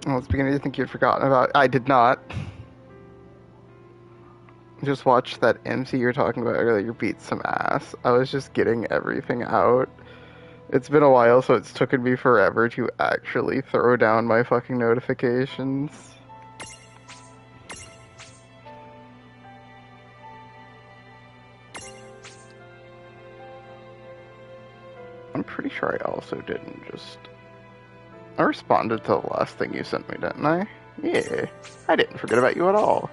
I was beginning to think you'd forgotten about it. I did not. Just watched that MC you were talking about earlier beat some ass. I was just getting everything out. It's been a while, so it's taken me forever to actually throw down my fucking notifications. I'm pretty sure I also didn't just... I responded to the last thing you sent me, didn't I? Yeah, I didn't forget about you at all.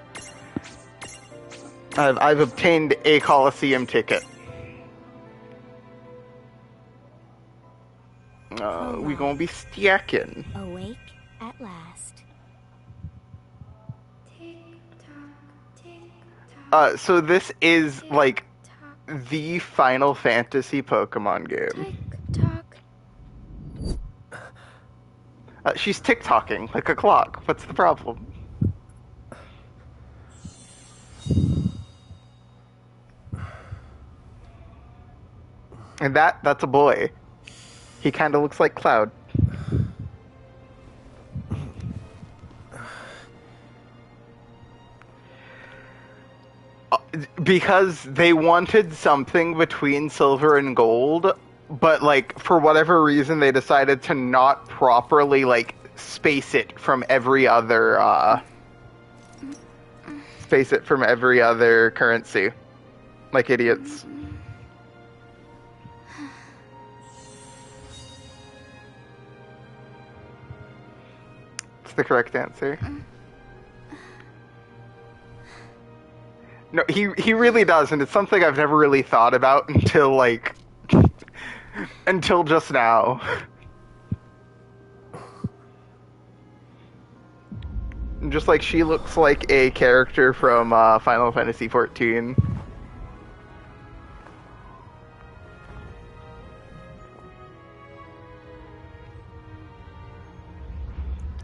I've obtained a Coliseum ticket. We gonna be stacking. Awake at last. So this is like the Final Fantasy Pokemon game. She's tick-tocking like a clock. What's the problem? And that's a boy. He kind of looks like Cloud. Because they wanted something between silver and gold, but like for whatever reason they decided to not properly like space it from every other currency. Like idiots. It's the correct answer. No, he really does, and it's something I've never really thought about until like until just now. Just like she looks like a character from Final Fantasy XIV.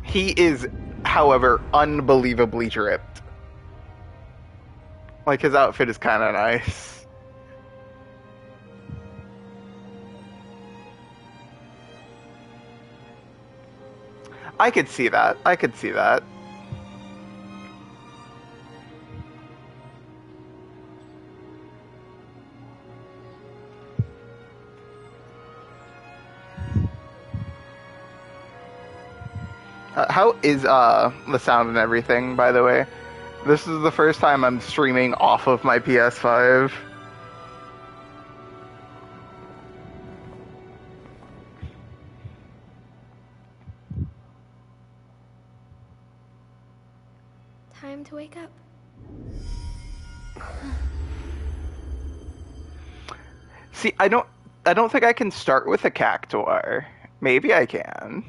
He is, however, unbelievably dripped. Like, his outfit is kind of nice. I could see that. I could see that. How is the sound and everything, by the way? This is the first time I'm streaming off of my PS5. Time to wake up. See, I don't think I can start with a cactuar. Maybe I can.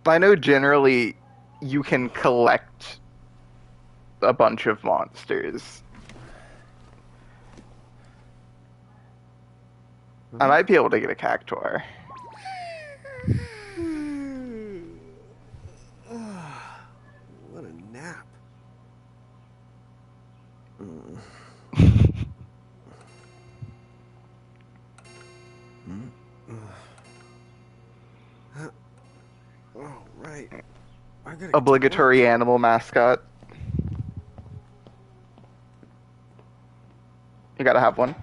I know generally you can collect a bunch of monsters. I might be able to get a cactuar. What a nap. Oh, right. I gotta Obligatory animal mascot. You gotta have one.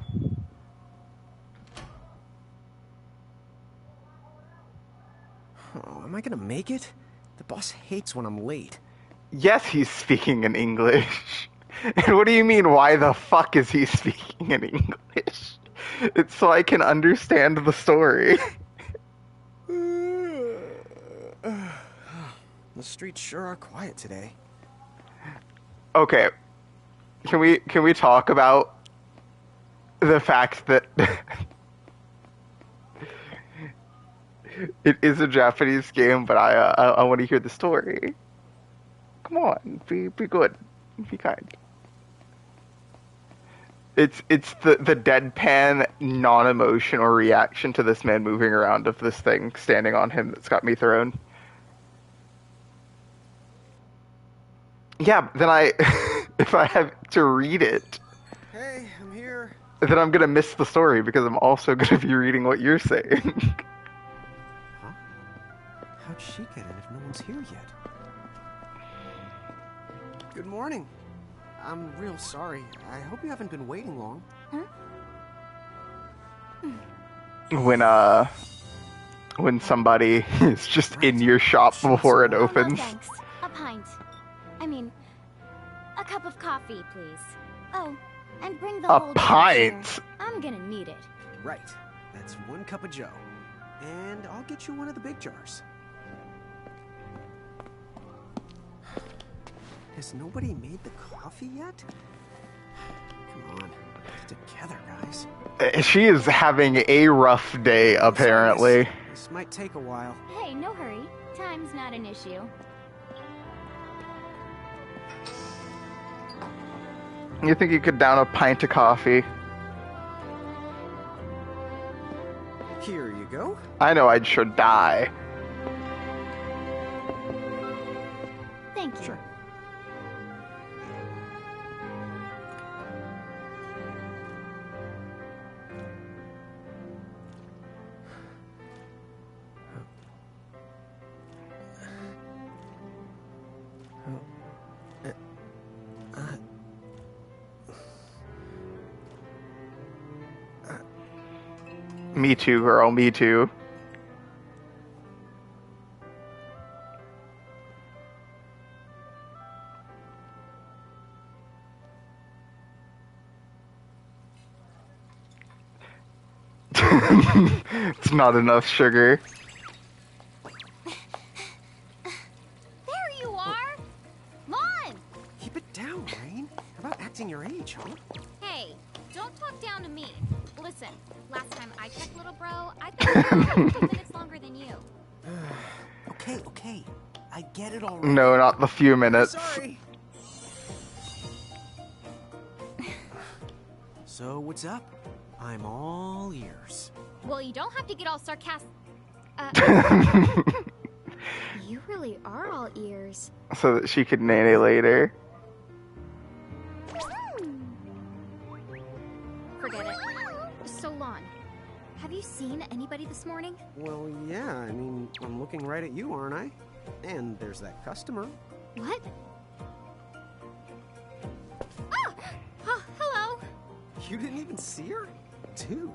Oh, am I gonna make it? The boss hates when I'm late. Yes, he's speaking in English. And what do you mean, why the fuck is he speaking in English? It's so I can understand the story. The streets sure are quiet today. Okay. Can we talk about the fact that it is a Japanese game, but I want to hear the story. Come on, be good, be kind. It's the deadpan, non-emotional reaction to this man moving around of this thing standing on him that's got me thrown. Yeah, then if I have to read it. Hey, I'm here. then I'm gonna miss the story because I'm also gonna be reading what you're saying. Huh? How'd she get in if no one's here yet? Good morning. I'm real sorry. I hope you haven't been waiting long. Huh? When somebody is just in your shop before it Oh, no opens. thanks. A pint. I mean, a cup of coffee, please. Oh, and bring the A whole pint? jar. I'm gonna need it. Right. That's 1 cup of joe. And I'll get you one of the big jars. Has nobody made the coffee yet? Come on. Get together, guys. She is having a rough day, apparently. Sorry, this might take a while. Hey, no hurry. Time's not an issue. You think you could down a pint of coffee? Here you go. I know I should die. Thank you. Sure. Me too, girl, me too. It's not enough sugar. There you are! Lon! Keep it down, Rain. How about acting your age, huh? Hey, don't talk down to me. Listen, last time I checked, little bro, I've been here 2 minutes longer than you. Okay. I get it already. No, not the few minutes. Sorry. So, what's up? I'm all ears. Well, you don't have to get all sarcastic. You really are all ears. So that she could nanny later. Forget it. So, Lon, have you seen anybody this morning? Well, yeah, I mean, I'm looking right at you, aren't I? And there's that customer. What? Ah! Oh, hello! You didn't even see her? Dude.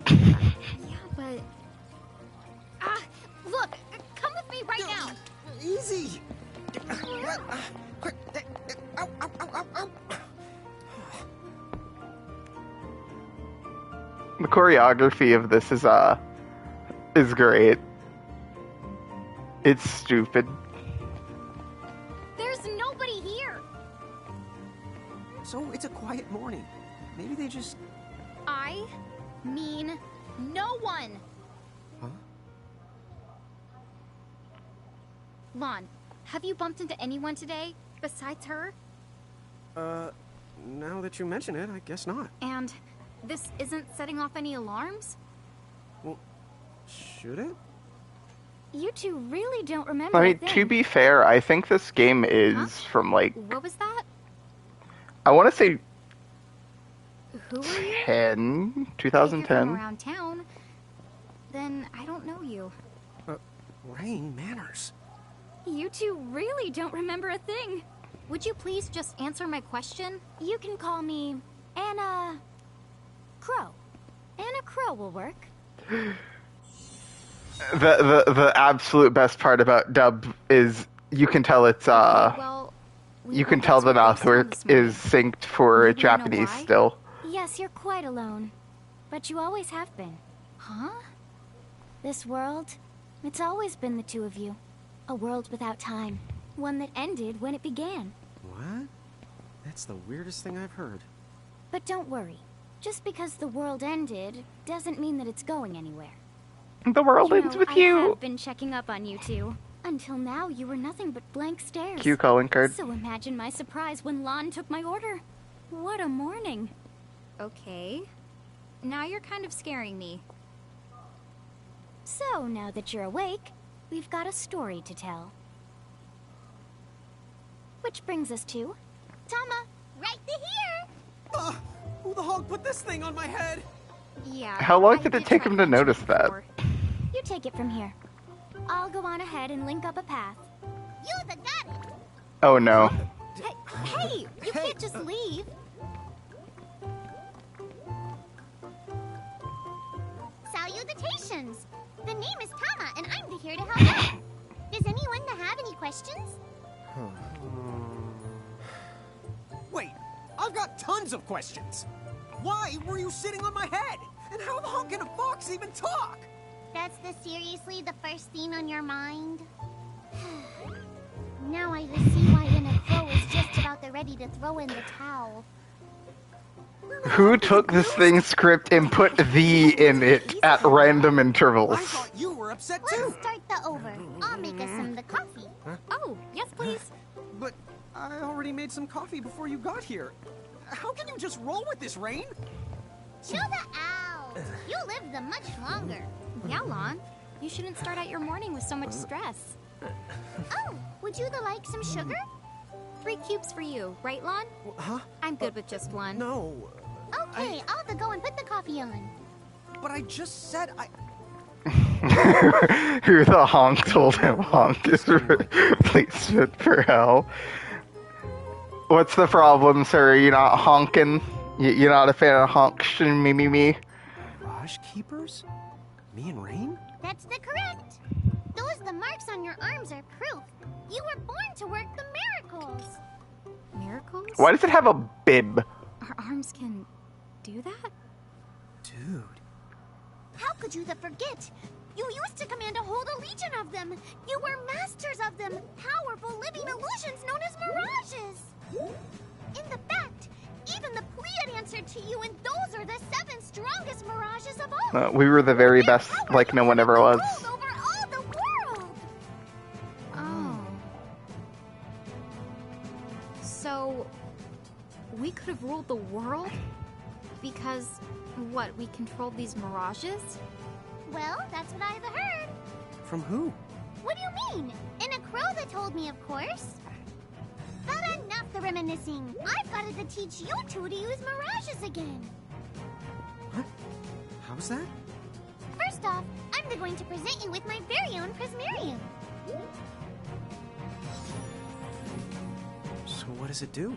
Yeah, but... Ah! Look! Come with me right now! Easy! Quick! Ow, ow, ow, ow, ow! The choreography of this is great. It's stupid. There's nobody here! So, it's a quiet morning. Maybe they just... I mean no one! Huh? Lon, have you bumped into anyone today besides her? Now that you mention it, I guess not. And this isn't setting off any alarms? Well, should it? You two really don't remember I a mean, thing. to be fair, I think this game is Huh? from like, What was that? I want to say Who are you? 10, If you're from 2010. around town, then I don't know you. Rain, manners. You two really don't remember a thing. Would you please just answer my question? You can call me Anna Crow. Anna Crow will work. The absolute best part about dub is you can tell it's Well, we you can both tell the went mouth face down work this morning. is synced for Maybe you know Japanese why? still. Yes, you're quite alone. But you always have been. Huh? This world, it's always been the two of you. A world without time. One that ended when it began. What? That's the weirdest thing I've heard. But don't worry. Just because the world ended doesn't mean that it's going anywhere. The world You ends know, with I you. have been checking up on you two. Until now, you were nothing but blank stares. Cue calling card. So imagine my surprise when Lon took my order. What a morning. Okay. Now you're kind of scaring me. So, now that you're awake, we've got a story to tell. Which brings us to... Tama, right to here! Who the dog put this thing on my head? Yeah. How long I did it did take try him to to mention notice it that? before. You take it from here. I'll go on ahead and link up a path. You the got it. Oh no. Hey, you can't just leave. Salutations. The name is Tama, and I'm here to help out. Does anyone have any questions? Wait, I've got tons of questions. Why were you sitting on my head? And how the hell can a fox even talk? That's seriously the first thing on your mind? Now I see why when a crow is just about ready to throw in the towel. Who took this thing's script and put "the" in it at random intervals? I thought you were upset too. Let's start the over. I'll make us some of the coffee. Oh, yes, please. But I already made some coffee before you got here. How can you just roll with this, Rain? Chill the out. You lived them much longer. Yeah, Lon. You shouldn't start out your morning with so much stress. Oh, would you like some sugar? 3 cubes for you, right, Lon? Huh? I'm good with just one. No. Okay, I'll go and put the coffee on. But I just said I... Who the honk told him honk is replacement for hell? What's the problem, sir? You're not honking? You're not a fan of honks? Me. Mirage Keepers? Me and Rain? That's correct. The marks on your arms are proof. You were born to work the miracles. Miracles? Why does it have a bib? Our arms can do that? Dude. How could you forget? You used to command a whole legion of them. You were masters of them. Powerful living illusions known as mirages. In the fact, even the Pleiad answered to you, and those are the 7 strongest mirages of all. We were the very best, like no one ever was. Over all the world. Oh. So, we could have ruled the world? Because, what, we controlled these mirages? Well, that's what I've heard. From who? What do you mean? In a crow that told me, of course. But enough the reminiscing. I've got to teach you two to use mirages again. What? How's that? First off, I'm going to present you with my very own Prismarium. So what does it do?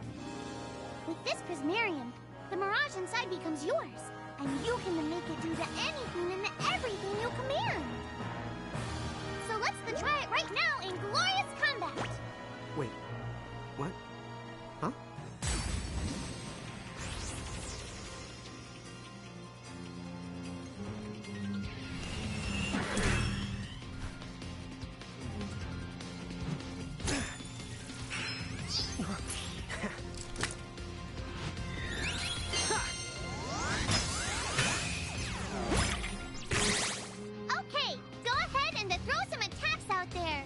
With this Prismarium, the mirage inside becomes yours, and you can make it do anything and everything you command. So let's try it right now in glorious combat. Wait, what? Huh? Okay, go ahead and throw some attacks out there.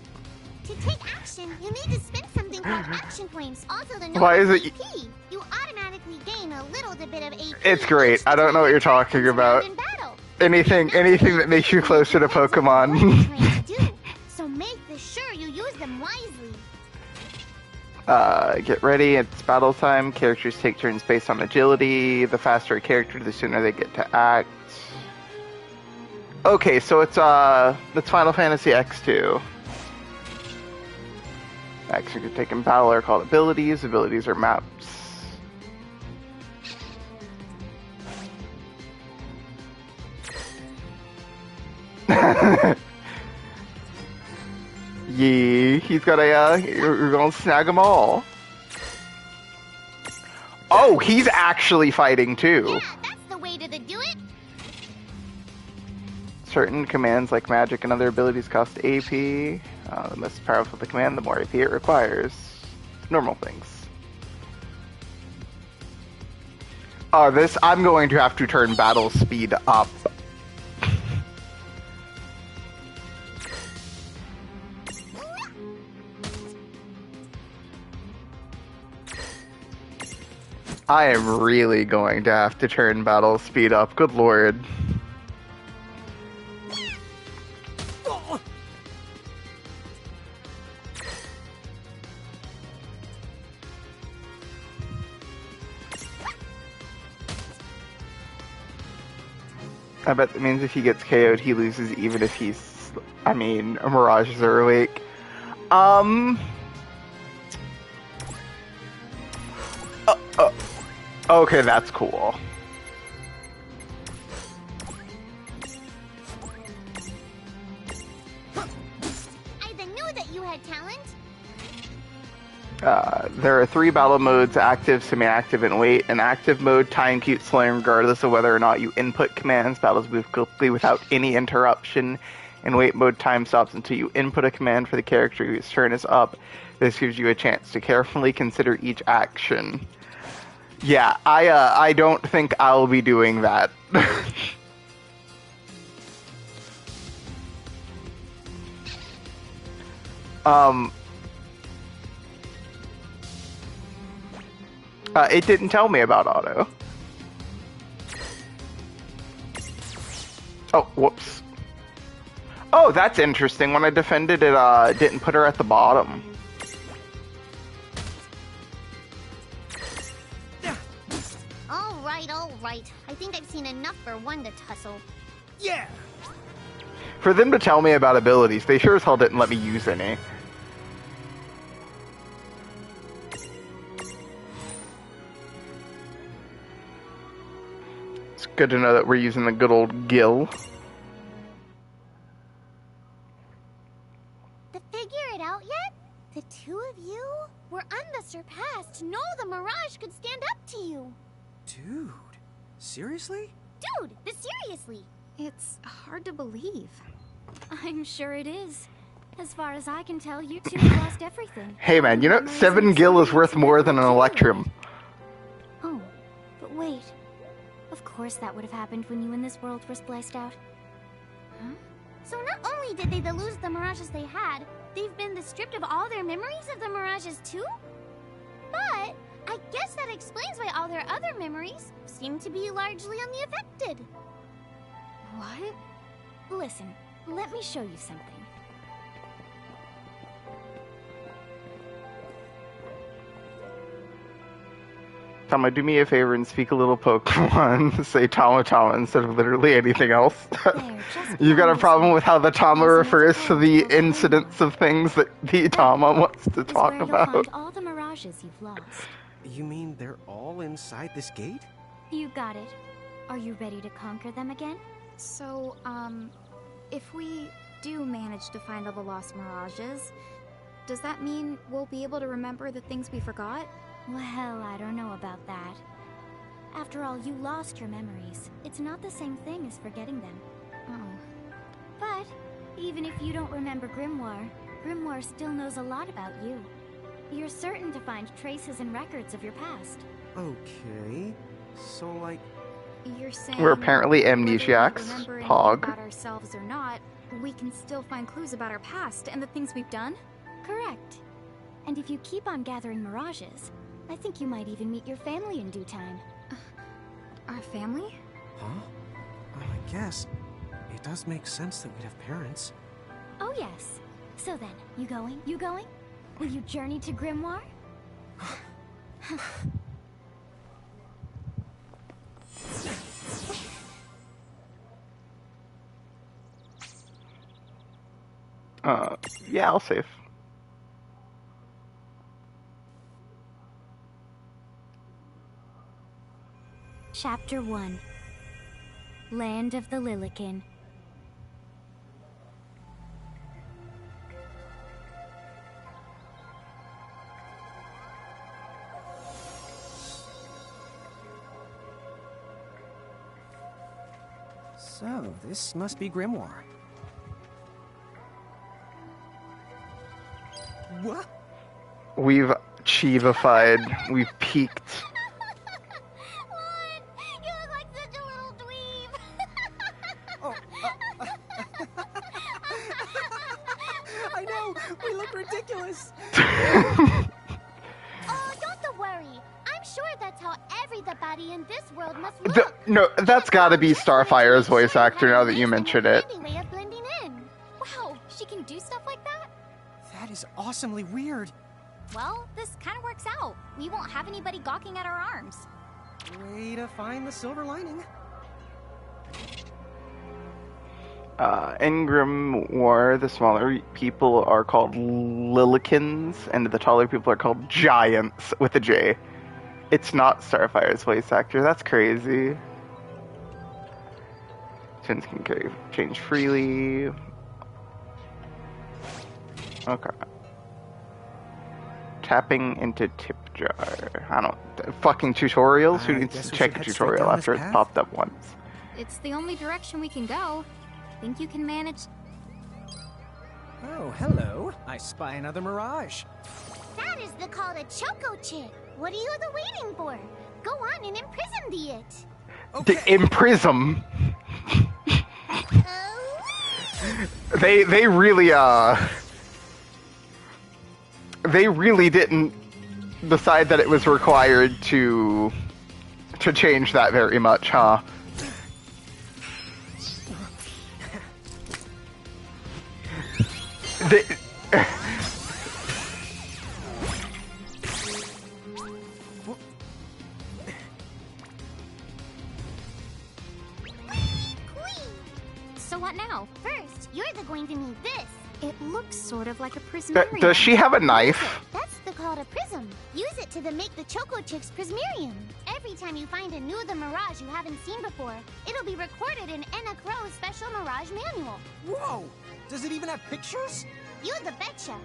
To take action, you need to spend something called action points, also the known Why is as it- AP. You automatically gain a little bit of AP. It's great. I don't know what you're talking about. In battle. Anything that makes you closer to Pokemon. So make sure you use them wisely. Get ready, it's battle time. Characters take turns based on agility. The faster a character, the sooner they get to act. Okay, so it's Final Fantasy X2. Actions you can take in battle are called abilities. Abilities are maps. Yeah, he's got you're gonna snag them all. Oh, he's actually fighting too. Yeah, that's the way to do it. Certain commands like magic and other abilities cost AP. The less powerful the command, the more AP it requires. Normal things. I'm going to have to turn battle speed up. I am really going to have to turn battle speed up. Good lord. I bet that means if he gets KO'd, he loses even if he's... I mean, Mirages are awake. Okay, that's cool. I knew that you had talent. There are 3 battle modes, active, semi-active, and wait. In active mode, time keeps flowing regardless of whether or not you input commands. Battles move quickly without any interruption. In wait mode, time stops until you input a command for the character whose turn is up. This gives you a chance to carefully consider each action. Yeah, I don't think I'll be doing that. It didn't tell me about auto. Oh, whoops. Oh, that's interesting. When I defended it, didn't put her at the bottom. All right. I think I've seen enough for one to tussle. Yeah! For them to tell me about abilities, they sure as hell didn't let me use any. It's good to know that we're using the good old gill. To figure it out yet? The two of you were unsurpassed. No, the Mirage could stand up to you. Dude, seriously? Dude, but seriously. It's hard to believe. I'm sure it is. As far as I can tell, you two have lost everything. Hey man, you know, 7 gil is worth more than an Electrum. Oh, but wait. Of course that would have happened when you and this world were spliced out. Huh? So not only did they lose the Mirages they had, they've been stripped of all their memories of the Mirages too? But I guess that explains why all their other memories seem to be largely unaffected. What? Listen, let me show you something. Tama, do me a favor and speak a little Pokemon. Say Tama Tama instead of literally anything else. You've got a problem with how the Tama refers to the incidents of things that the Tama wants to talk about. Find all the Mirages you've lost. You mean they're all inside this gate? You got it. Are you ready to conquer them again? So, if we do manage to find all the lost Mirages, does that mean we'll be able to remember the things we forgot? Well, I don't know about that. After all, you lost your memories. It's not the same thing as forgetting them. Oh. But, even if you don't remember Grimoire, Grimoire still knows a lot about you. You're certain to find traces and records of your past. Okay. So, like... You're saying... We're apparently whether we amnesiacs. remember anything Pog. about ourselves or not, we can still find clues about our past and the things we've done? Correct. And if you keep on gathering Mirages, I think you might even meet your family in due time. Our family? Huh? Well, I guess. It does make sense that we'd have parents. Oh yes. So then, you going? You going? Will you journey to Grimoire? Yeah, I'll save. Chapter 1. Land of the Lilikin. So, this must be Grimoire. What? We've Chivified. We've peaked. What? You look like such a little dweeb. Oh, I know! We look ridiculous! Oh, don't worry. I'm sure that's how everybody in this world must look. No, that's gotta be Starfire's voice actor now that you mention it. Way of blending in. Wow, she can do stuff like that? That is awesomely weird. Well, this kind of works out. We won't have anybody gawking at our arms. Way to find the silver lining. In Grimoire, the smaller people are called Lillikins, and the taller people are called Giants with a J. It's not Starfire's voice actor. That's crazy. Skins can change freely. Okay. Tapping into tip jar. I don't. Fucking tutorials? Who needs to check a tutorial after it's popped up once? It's the only direction we can go. Think you can manage? Oh, hello. I spy another mirage. That is the call to Choco Chick. What are you waiting for? Go on and imprison the it. Okay. The imprison. They really didn't decide that it was required to change that very much, huh? So what now? First, you're going to need this. It looks sort of like a prismarium. Does she have a knife? That's the call to Prism. Use it to make the Choco Chick's Prismarium. Every time you find a new the Mirage you haven't seen before, it'll be recorded in Enna Crow's special Mirage manual. Whoa! Does it even have pictures? You the betcha.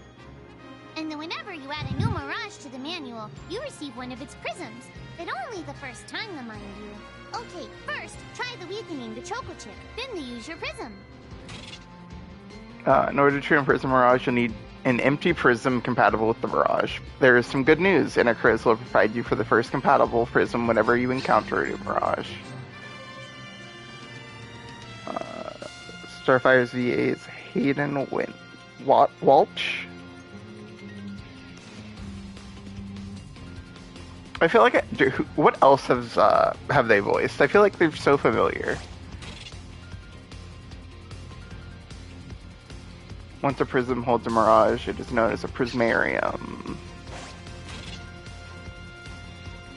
And then whenever you add a new Mirage to the manual, you receive one of its prisms. But only the first time, mind you. Okay, first, try the weakening the Choco Chick. Then you use your prism. In order to imprison Mirage, you'll need an empty prism compatible with the Mirage. There is some good news. Enna Crows will provide you for the first compatible prism whenever you encounter a new Mirage. Starfire's VA's Hayden Walsh. I feel like what else have they voiced? I feel like they're so familiar. Once a prism holds a mirage, it is known as a prismarium.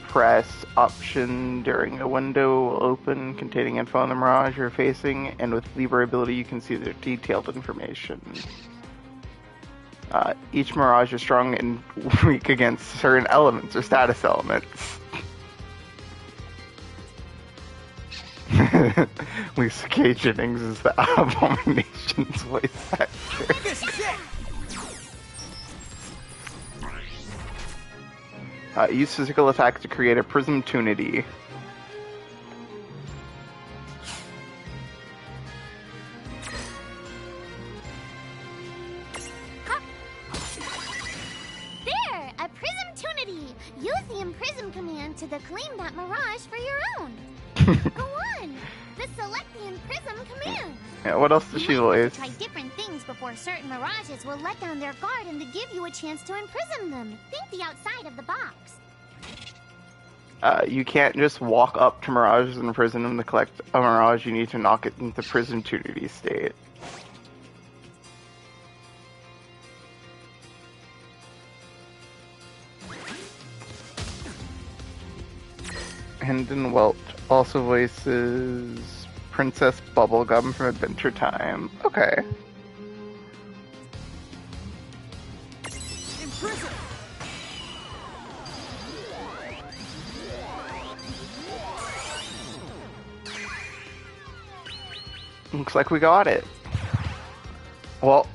Press Option during a window will open containing info on the mirage you're facing, and with Libra ability you can see the detailed information. Each mirage is strong and weak against certain elements or status elements. Lisa K. Jennings is the Abomination's voice actor. This is it! Use physical attack to create a prism tunity. There! A prism tunity! Use the imprism command to claim that mirage for your own. Go on! The select the imprism command! Yeah, what else does she voice? Try different things before certain mirages will let down their guard and to give you a chance to imprison them. Think the outside of the box. You can't just walk up to mirages and imprison them to collect a mirage. You need to knock it into prism tunity state. Hendon Welch also voices Princess Bubblegum from Adventure Time. Okay. Imprison! Looks like we got it. Well,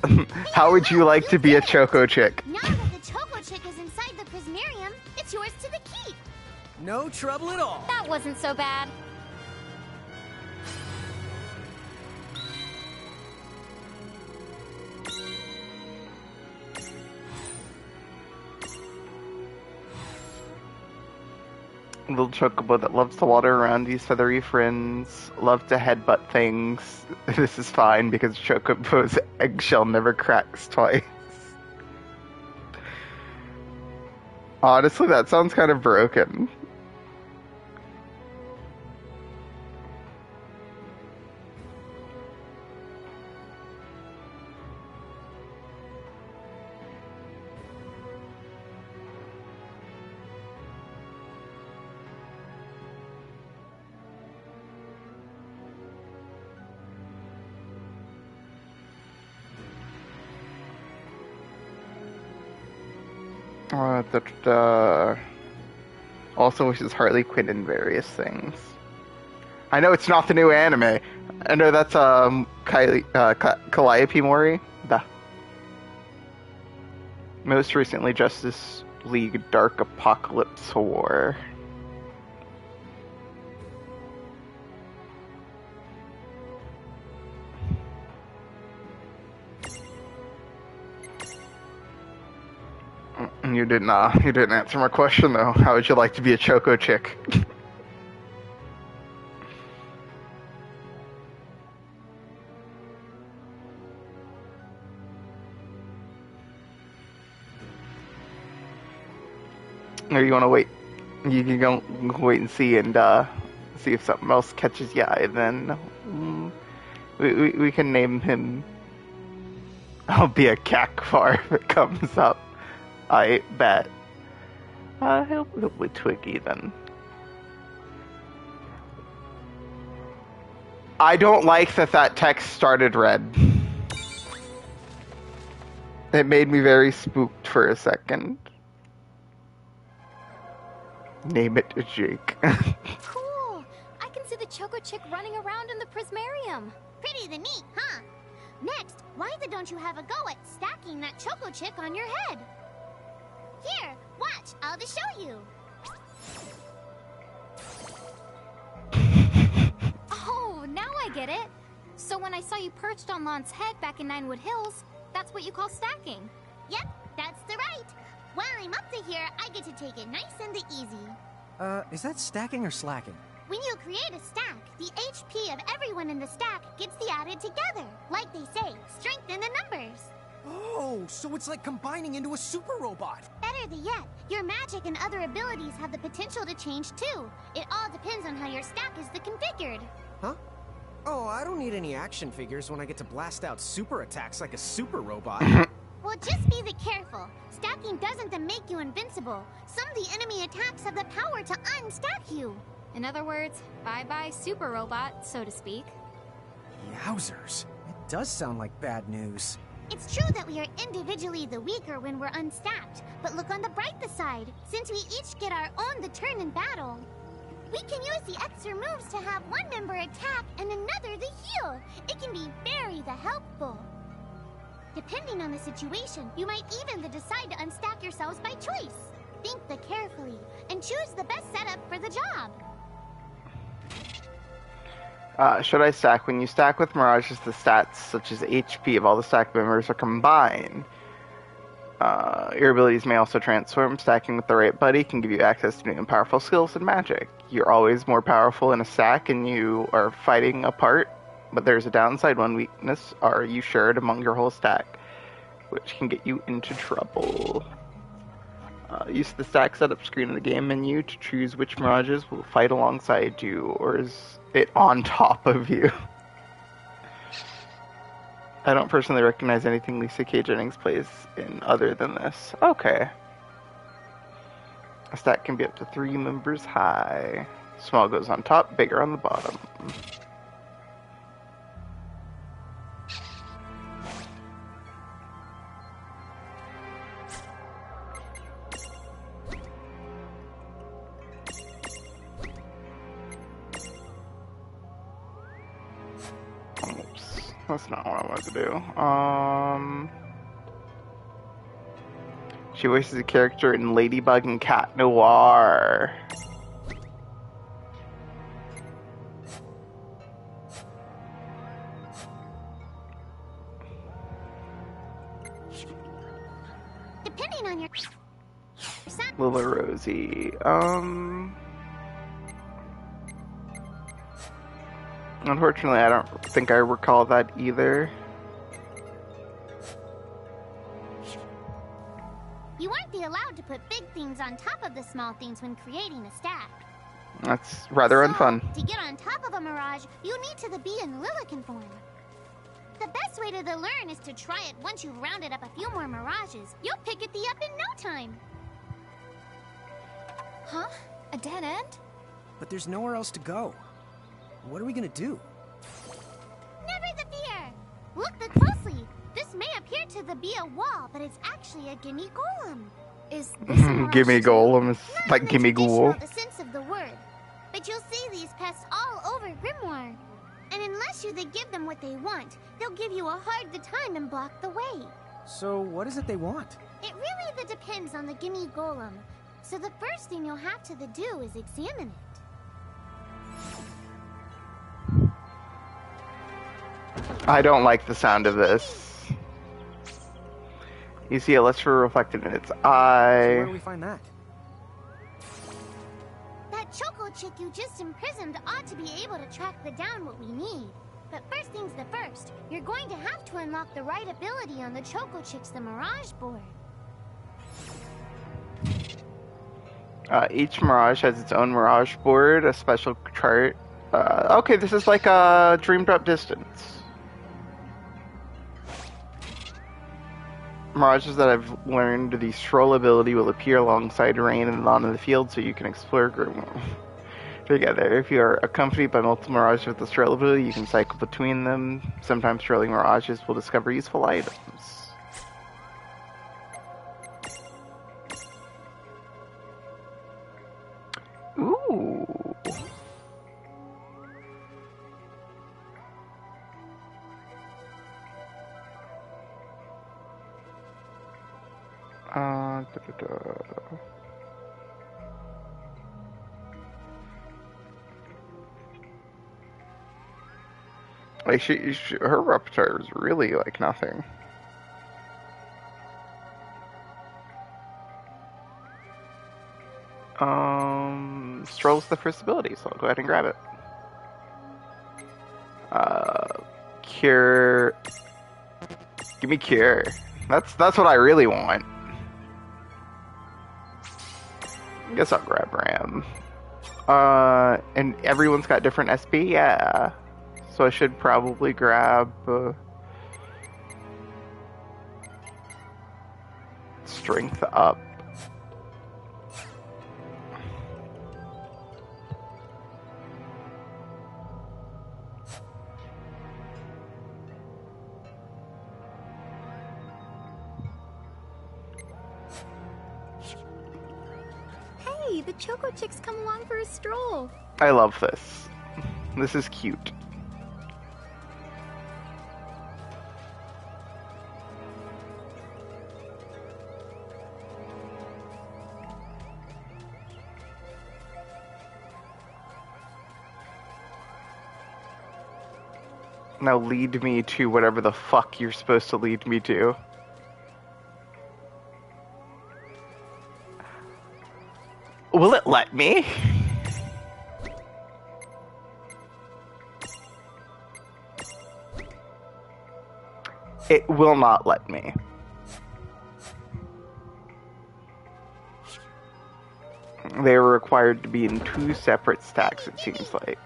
how would you like to be a Choco Chick? Now that the Choco Chick is inside the Prismarium, it's yours to the keep. No trouble at all. That wasn't so bad. Little chocobo that loves to water around these feathery friends, love to headbutt things. This is fine because chocobo's eggshell never cracks twice. Honestly, that sounds kind of broken. Also voices Harley Quinn in various things. I know it's not the new anime. I know that's Calliope Mori. Duh. Most recently, Justice League Dark Apocalypse War. You didn't answer my question though. How would you like to be a Choco Chick? Or you want to wait? You can go wait and see see if something else catches your eye. Then we can name him. I'll be a Cacfar if it comes up. I bet. He'll be Twiggy then. I don't like that text started red. It made me very spooked for a second. Name it Jake. Cool! I can see the Choco Chick running around in the Prismarium. Pretty the neat, huh? Next, why don't you have a go at stacking that Choco Chick on your head? Here, watch, I'll just show you. Oh, now I get it. So when I saw you perched on Lon's head back in Ninewood Hills, that's what you call stacking. Yep, that's the right. While I'm up to here, I get to take it nice and easy. Is that stacking or slacking? When you create a stack, the HP of everyone in the stack gets added together. Like they say, strengthen the numbers. Oh, so it's like combining into a super robot. Better yet, your magic and other abilities have the potential to change too. It all depends on how your stack is configured. Huh? Oh, I don't need any action figures when I get to blast out super attacks like a super robot. Well, just be careful. Stacking doesn't make you invincible. Some of the enemy attacks have the power to unstack you. In other words, bye-bye super robot, so to speak. Yowzers. It does sound like bad news. It's true that we are individually the weaker when we're unstacked, but look on the brighter side. Since we each get our own turn in battle, we can use the extra moves to have one member attack and another the heal. It can be very helpful. Depending on the situation, you might even decide to unstack yourselves by choice. Think carefully and choose the best setup for the job. Should I stack? When you stack with Mirages, the stats such as HP of all the stack members are combined. Your abilities may also transform. Stacking with the right buddy can give you access to new and powerful skills and magic. You're always more powerful in a stack and you are fighting apart, but there's a downside. One weakness are you shared among your whole stack, which can get you into trouble. Use the stack setup screen in the game menu to choose which Mirages will fight alongside you, or is it on top of you? I don't personally recognize anything Lisa K. Jennings plays in other than this. Okay. A stack can be up to 3 members high. Small goes on top, bigger on the bottom. That's not what I wanted to do. She voices a character in Ladybug and Cat Noir. Depending on your Lila Rosie. Unfortunately, I don't think I recall that either. You aren't allowed to put big things on top of the small things when creating a stack. That's rather unfun. To get on top of a Mirage, you need to be in Lilican form. The best way to learn is to try it once you've rounded up a few more Mirages. You'll pick it up in no time. Huh? A dead end? But there's nowhere else to go. What are we gonna do? Never the fear! Look closely. This may appear to be a wall, but it's actually a guinea golem. Is this a mirage Gimme too? golem is Not like in the gimme ghoul. traditional sense of the word, but you'll see these pests all over Grimoire. And unless you give them what they want, they'll give you a hard time and block the way. So what is it they want? It really depends on the gimme golem. So the first thing you'll have to do is examine it. I don't like the sound of this. You see a luster reflected in its So eye. where do we find that? That choco chick you just imprisoned ought to be able to track down what we need. But first things the first, you're going to have to unlock the right ability on the choco chick's the Mirage board. Each Mirage has its own Mirage board, a special chart. Okay, this is like a dreamed up distance. Mirages that I've learned, the stroll ability will appear alongside rain and on the field so you can explore Grimoire together. If you are accompanied by multiple mirages with the stroll ability, you can cycle between them. Sometimes strolling mirages will discover useful items. Ooh. Like her repertoire is really like nothing. Stroll's the first ability, so I'll go ahead and grab it. Cure. Give me cure. That's what I really want. I guess I'll grab Ram. And everyone's got different SP, yeah. So I should probably grab Strength up. Hey, the Choco Chick's come along for a stroll. I love this. This is cute. Now lead me to whatever the fuck you're supposed to lead me to. Will it let me? It will not let me. They are required to be in 2 separate stacks, it seems like.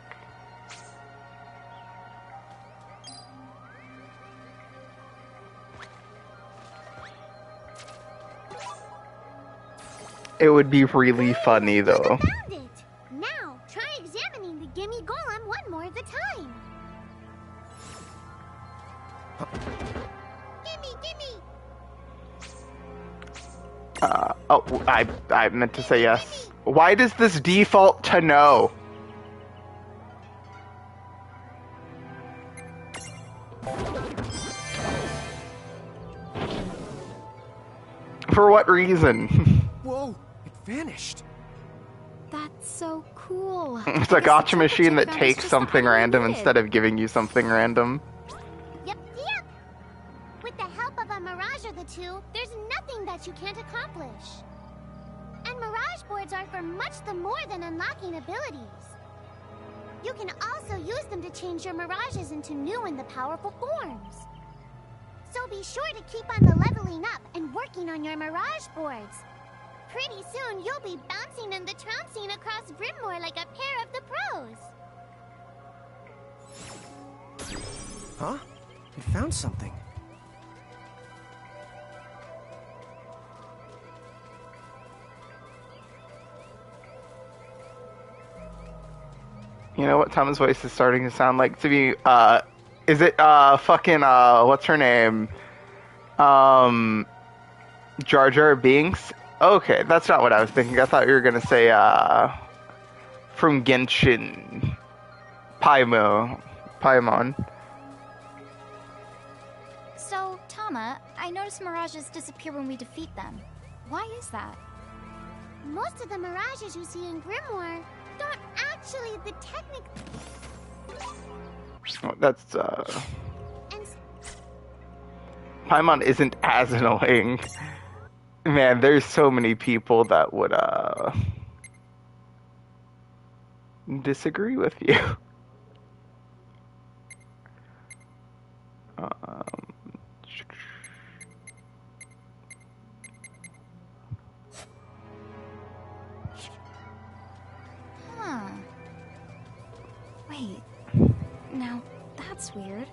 It would be really funny, though. Found it! Now, try examining the gimme golem one more at a time. Gimme! Oh, I meant to say yes. Why does this default to no? For what reason? Whoa, it vanished. That's so cool. It's a gotcha machine that vanished takes just something random unrelated. instead of giving you something random. Yep. With the help of a Mirage or the two, there's nothing that you can't accomplish. And Mirage boards are for much more than unlocking abilities. You can also use them to change your Mirages into new and powerful forms. So be sure to keep on the leveling up and working on your Mirage boards. Pretty soon, you'll be bouncing and trouncing across Grimoire like a pair of the pros. Huh? It found something. You know what Tama's voice is starting to sound like to me? Is it, what's her name? Jar Jar Binks Okay, that's not what I was thinking. I thought you were gonna say, from Genshin. Paimon. So, Tama, I noticed mirages disappear when we defeat them. Why is that? Most of the mirages you see in Grimoire aren't actually the technic. Oh, that's, And Paimon isn't as annoying. Man, there's so many people that would, disagree with you. Huh. Wait. Now, that's weird.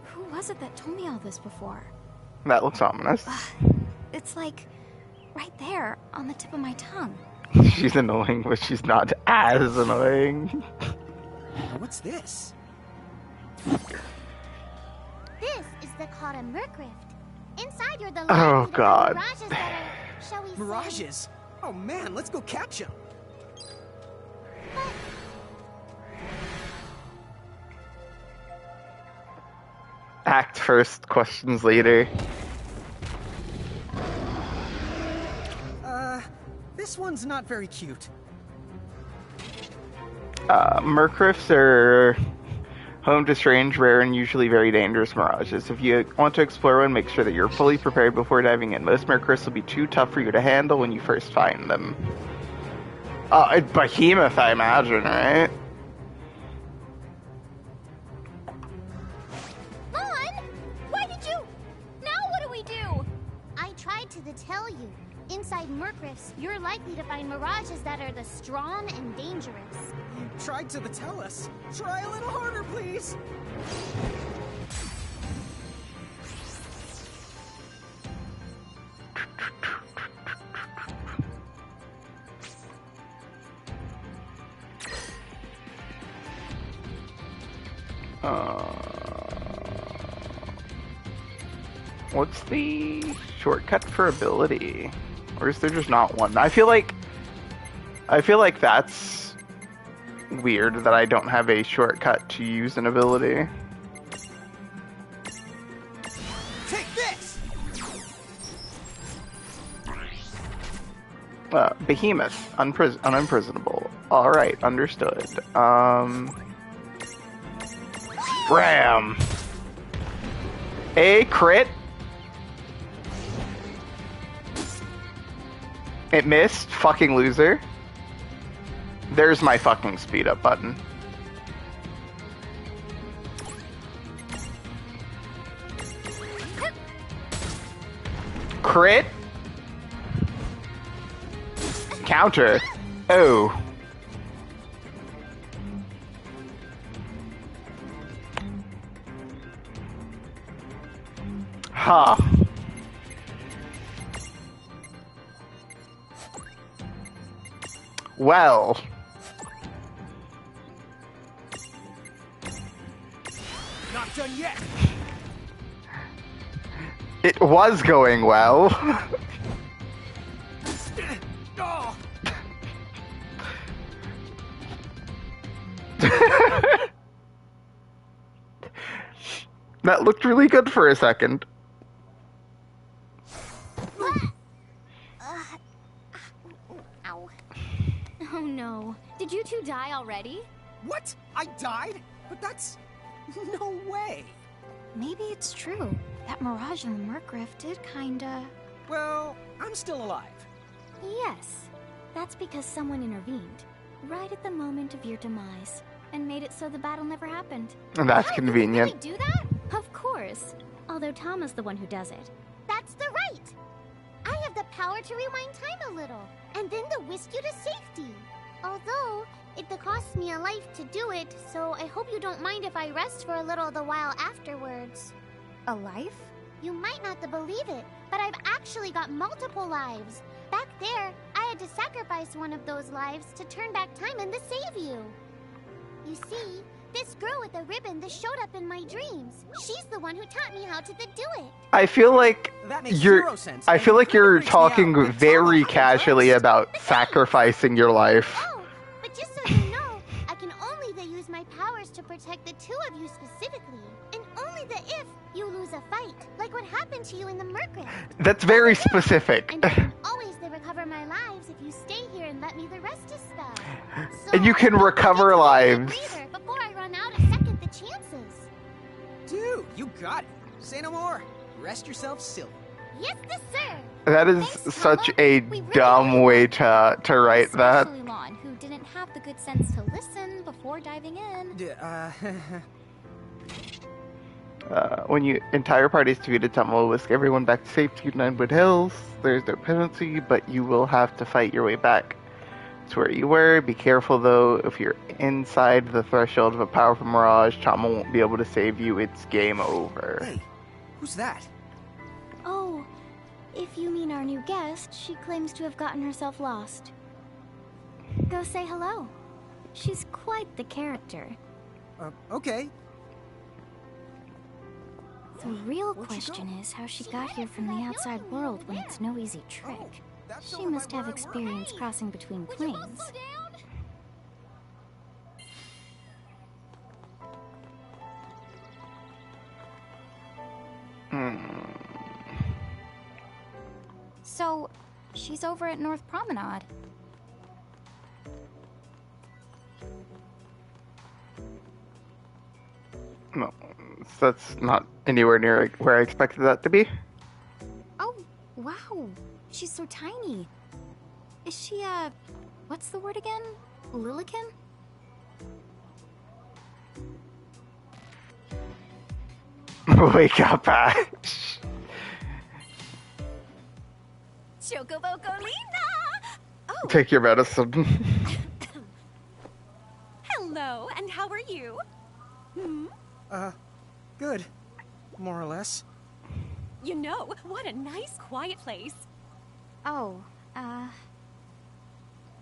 Who was it that told me all this before? That looks ominous. It's like right there on the tip of my tongue. She's annoying, but she's not as annoying. What's this? this is the called a Merkrift. Inside you're the Oh, likely to find God. mirages that are, shall we say, Mirages? Oh man, let's go catch them. Act first, questions later. This one's not very cute. Merkrifts are home to strange, rare, and usually very dangerous mirages. If you want to explore one, make sure that you're fully prepared before diving in. Most Merkrifts will be too tough for you to handle when you first find them. Behemoth, I imagine, right? Mon! Why did you... Now what do we do? I tried to tell you. Inside Merkrifts, you're likely to find mirages that are the strong and dangerous. You tried to tell us. Try a little harder, please. What's the shortcut for ability? Or is there just not one? I feel like that's weird that I don't have a shortcut to use an ability. Take this! Behemoth, unimprisonable. Alright, understood. Ram! A crit? It missed? Fucking loser. There's my fucking speed up button. Crit? Counter. Oh. Huh. Well. Not done yet. It was going well. Oh. That looked really good for a second. Ow. Oh no. Did you two die already? What? I died? But that's... no way. Maybe it's true. That mirage in the Merkrift did kinda... Well, I'm still alive. Yes. That's because someone intervened. Right at the moment of your demise. And made it so the battle never happened. And that's Wow, convenient. Can we really do that? Of course. Although Tama's the one who does it. That's the right. I have the power to rewind time a little, and then to whisk you to safety. Although, it costs me a life to do it, so I hope you don't mind if I rest for a little the while afterwards. A life? You might not believe it, but I've actually got multiple lives. Back there, I had to sacrifice one of those lives to turn back time and to save you. You see, This girl with the ribbon that showed up in my dreams. She's the one who taught me how to do it. I feel like That makes you're. zero sense. I and feel it like kinda you're freaks me out, talking but very Tom, I'm casually impressed. about sacrificing your life. Oh, but just so you know, I can only use my powers to protect the two of you specifically. And only if you lose a fight, like what happened to you in the Mercury. That's very specific. And I can always recover my lives if you stay here and let me the rest a spell. So And you can I recover need to take a lives. breather before I run out of second the chances. Dude, you got it. Say no more. Rest yourself, silly. Yes, sir. That is Thanks, such Mama. a We really dumb way to write that. Especially Lon, who didn't have the good sense to listen before diving in. When your entire party is defeated, Tom will whisk everyone back to safety in Ninewood Hills. There's no penalty, but you will have to fight your way back to where you were. Be careful, though. If you're inside the threshold of a powerful mirage, Tom won't be able to save you. It's game over. Hey, who's that? Oh, if you mean our new guest, she claims to have gotten herself lost. Go say hello. She's quite the character. Okay. The real Where'd she question go? is how she got here from the outside world when it's no easy trick. Oh, that's She over must by have where I work. experience crossing between planes. So, she's over at North Promenade. No, that's not anywhere near where I expected that to be. Oh, wow. She's so tiny. Is she, what's the word again? Lilican? Wake up, Ash. Chocobocolina! Oh, Take your medicine. hello, and how are you? Good. More or less. You know, what a nice, quiet place. Oh,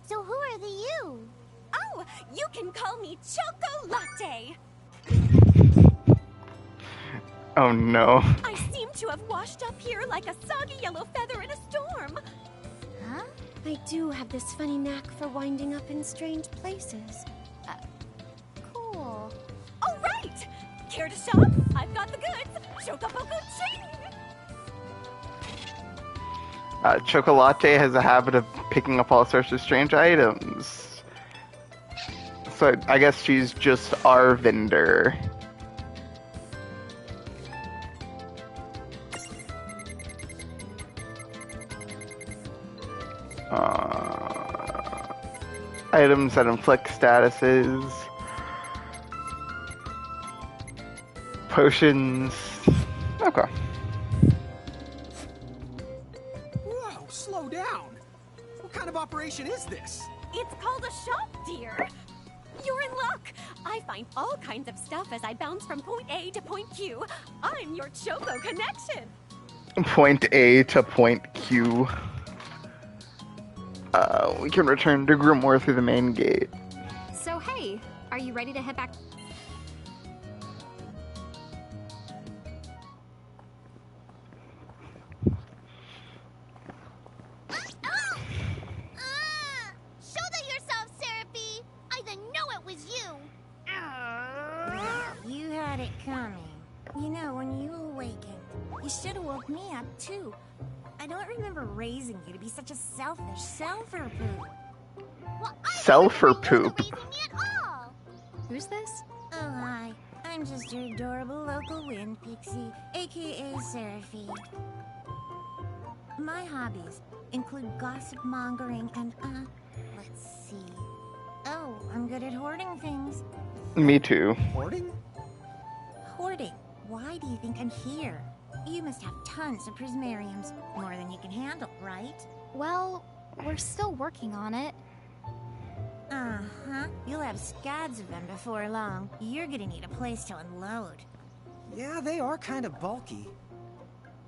So who are the you? Oh, you can call me Choco Latte. Oh no. I seem to have washed up here like a soggy yellow feather in a storm. huh? I do have this funny knack for winding up in strange places. Cool. All right, care to shop? I've got the goods. Chocoboco ching! Chocolate has a habit of picking up all sorts of strange items. So I guess she's just our vendor. Items that inflict statuses. Potions. Okay. Whoa, slow down. What kind of operation is this? It's called a shop, dear. You're in luck. I find all kinds of stuff as I bounce from point A to point Q. I'm your Choco connection. Point A to point Q. We can return to Grimoire through the main gate. So hey, are you ready to head back? Shoulder yourself, Seraphie! I didn't know it was you! You had it coming. You know, when you awakened, you should have woke me up too. I don't remember raising you to be such a selfish selfer poop. Well, I Selfer wasn't raising poop. me at all! Who's this? Oh, hi. I'm just your adorable local wind pixie, aka Seraphie. My hobbies include gossip mongering and, let's see. Oh, I'm good at hoarding things. Me too. Hoarding? Hoarding? Why do you think I'm here? You must have tons of prismariums, more than you can handle, right? Well, we're still working on it. Uh-huh. You'll have scads of them before long. You're gonna need a place to unload. Yeah, they are kind of bulky.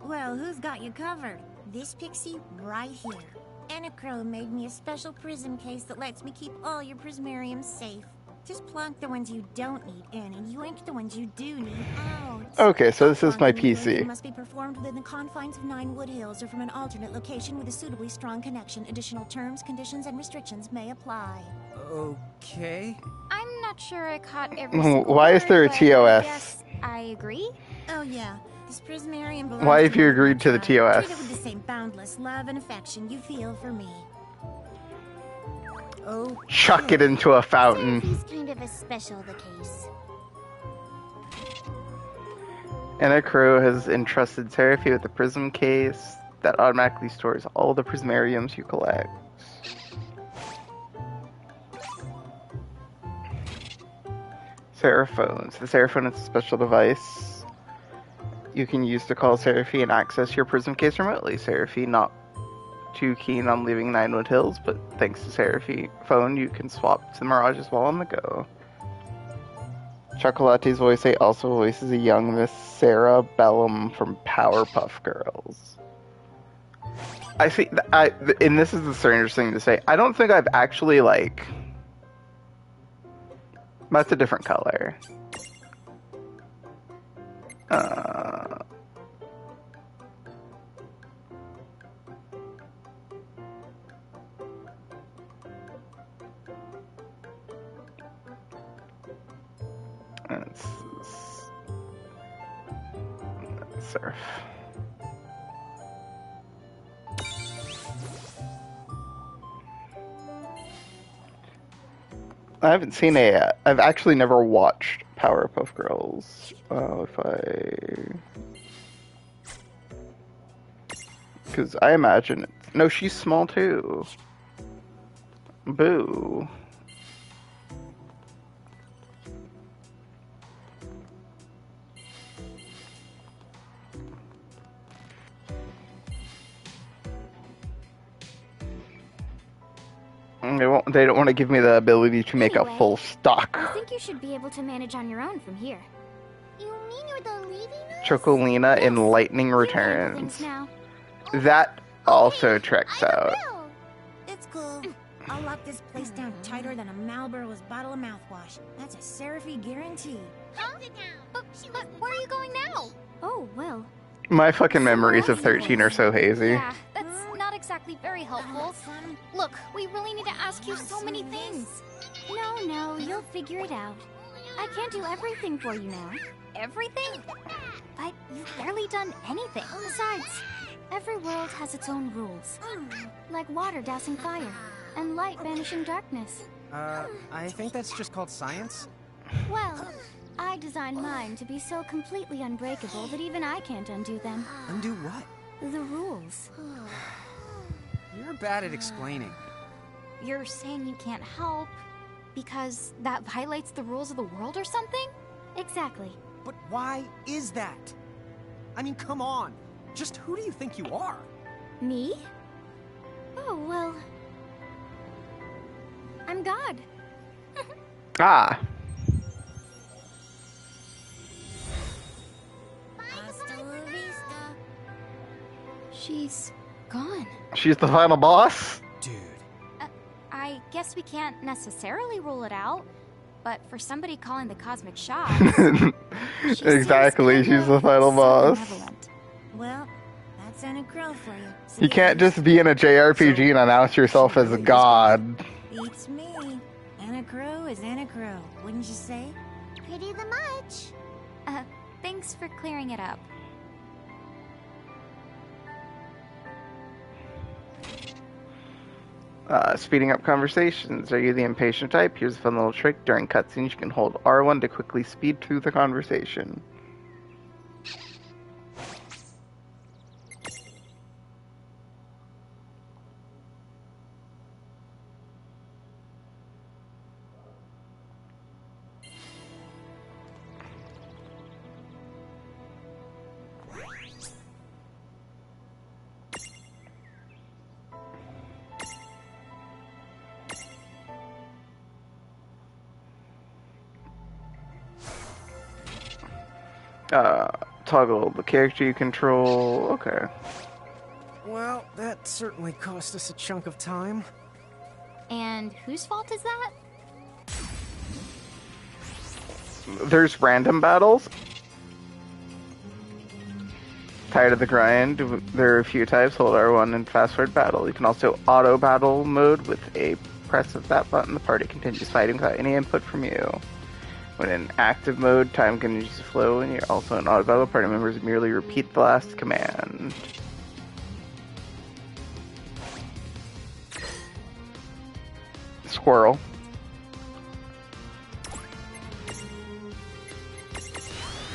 Well, who's got you covered? This pixie right here. Enacro made me a special prism case that lets me keep all your prismariums safe. Just plonk the ones you don't need in and yoink the ones you do need out. Okay, so this is my Plonking and yoinking PC. must be performed within the confines of 9 Wood Hills or from an alternate location with a suitably strong connection. Additional terms, conditions, and restrictions may apply. Okay. I'm not sure I caught every single Why is word, there a but TOS? I guess I agree. Oh yeah, this prismarium belongs Why to have you me, agreed to the my child. TOS? Treat it with the same boundless love and affection you feel for me. Oh. Chuck it into a fountain. Seraphie's kind of a special the case. Anna Crow has entrusted Seraphie with the prism case that automatically stores all the prismariums you collect. Seraphones. The Seraphone is a special device you can use to call Seraphie and access your prism case remotely. Seraphie not too keen on leaving Ninewood Hills, but thanks to Seraphie phone, you can swap to the Mirages while on the go. Chocolate's voice also voices a young Miss Sarah Bellum from Powerpuff Girls. I see. And this is the strangest thing to say. I don't think I've actually like. That's a different color. Let's surf. I haven't seen it yet. I've actually never watched Powerpuff Girls. Because I imagine it's... No, she's small too. Boo. They don't want to give me the ability to make a Anyway, full stock. I think you should be able to manage on your own from here. You mean you're the leaving us? Chocolina in Yes, Lightning you handle Returns. things now. That also checks I out. will. It's cool. I'll lock this place down tighter than a Marlboro's bottle of mouthwash. That's a Seraphie guarantee. But where are you going now? Oh, well. My fucking memories of 13 are so hazy. Yeah, that's not exactly very helpful. Look, we really need to ask you so many things. No, you'll figure it out. I can't do everything for you now. Everything? But you've barely done anything. Besides, every world has its own rules. Like water dousing fire, and light banishing darkness. I think that's just called science. Well, I designed mine to be so completely unbreakable that even I can't undo them. Undo what? The rules. You're bad at explaining. You're saying you can't help because that violates the rules of the world or something? Exactly. But why is that? I mean, come on. Just who do you think you are? Me? Oh, well... I'm God. Ah, Hasta la vista. She's gone. she's the final boss? Dude. I guess we can't necessarily rule it out, but for somebody calling the cosmic shot, she seems Exactly, kind she's of the final boss. benevolent. Well, that's Anna Crow for you. You can't just be in a JRPG and announce yourself as a god. Beats me. Anna Crow is Anna Crow, wouldn't you say? Pretty the much. Thanks for clearing it up. Speeding up conversations. Are you the impatient type? Here's a fun little trick. During cutscenes, you can hold R1 to quickly speed through the conversation. Toggle the character you control. Okay. Well, that certainly cost us a chunk of time. And whose fault is that? there's random battles. Tired of the grind? There are a few types. Hold R1 and fast forward battle. You can also auto battle mode with a press of that button. The party continues fighting without any input from you. When in active mode, time continues to flow, and you're also in auto battle. Party members merely repeat the last command. Squirrel.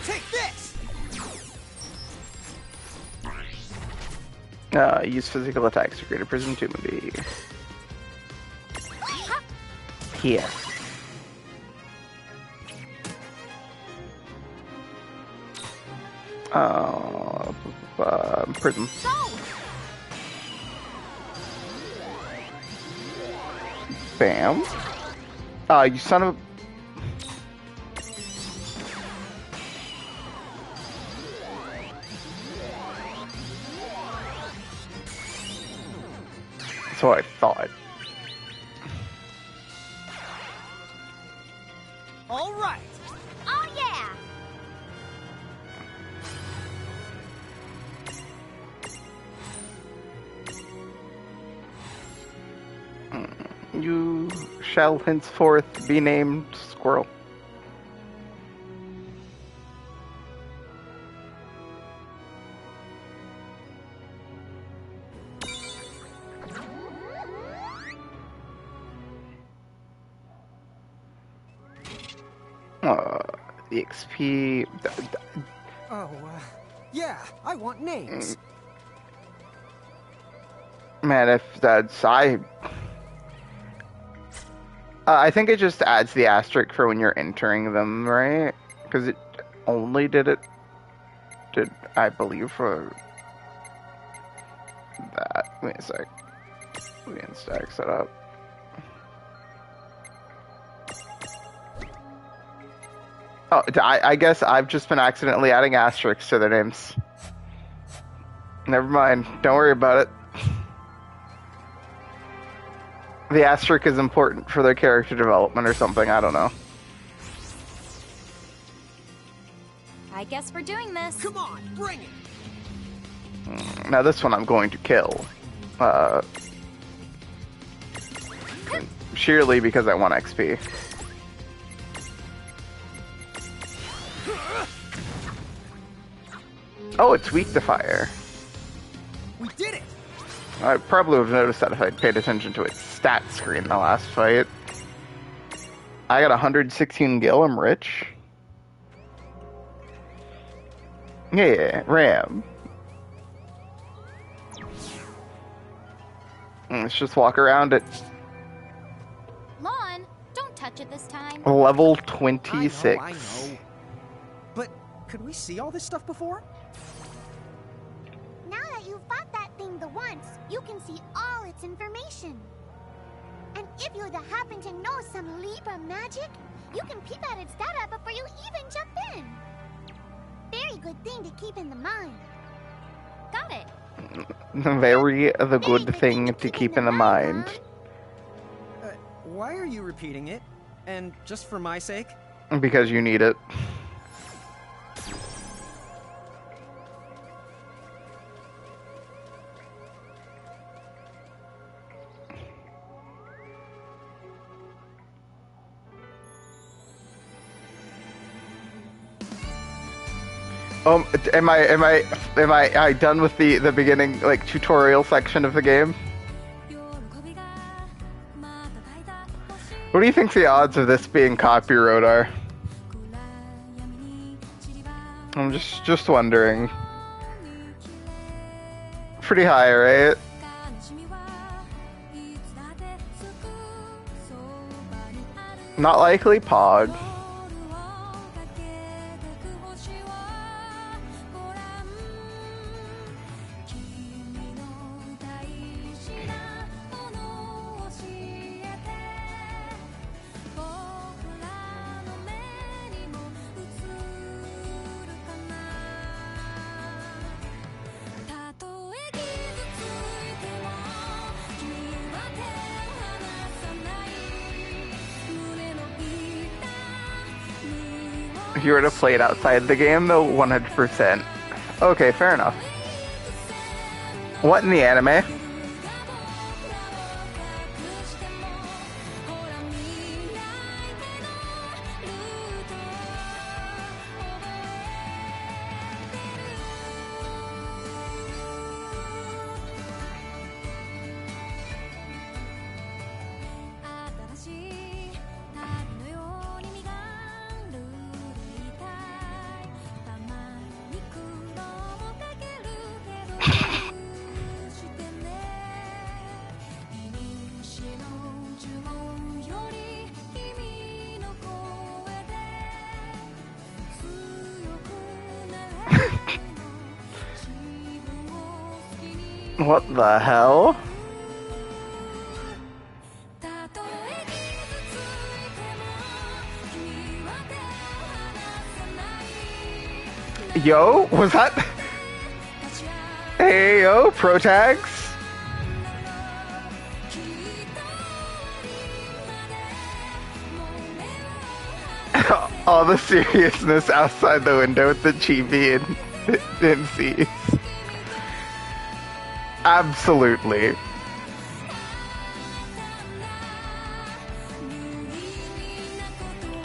Take this! Use physical attacks to create a prism to movie. Here. Prism. Bam. You son of a... That's what I thought. All right. Oh yeah! You shall henceforth be named Squirrel. The XP... Oh, yeah, I want names. Man, if that's... I think it just adds the asterisk for when you're entering them, right? Because it only did I believe, for that. Wait a sec. We can stack that up. Oh, I guess I've just been accidentally adding asterisks to their names. Never mind. Don't worry about it. The asterisk is important for their character development or something, I don't know. I guess we're doing this. Come on, bring it! Now this one I'm going to kill. Sheerly because I want XP. Oh, it's weak to fire. We did it! I probably would have noticed that if I'd paid attention to its stat screen the last fight. I got 116 gil, I'm rich. Yeah, Ram. Let's just walk around it. Lon, don't touch it this time. Level 26. I know. But could we see all this stuff before? Now that you've fought that thing the once, you can see all its information. And if you happen to know some Libra magic, you can peep at its data before you even jump in. Very good thing to keep in the mind. Got it. Very the good thing to keep in the mind. Why are you repeating it? And just for my sake? Because you need it. Am I done with the beginning, like, tutorial section of the game? What do you think the odds of this being copyright are? I'm just wondering. Pretty high, right? Not likely, Pog. If you were to play it outside the game, though, 100%. Okay, fair enough. What in the anime? What the hell? Yo, was that? Hey, yo, pro tags? All the seriousness outside the window with the chibi and MCs. Absolutely.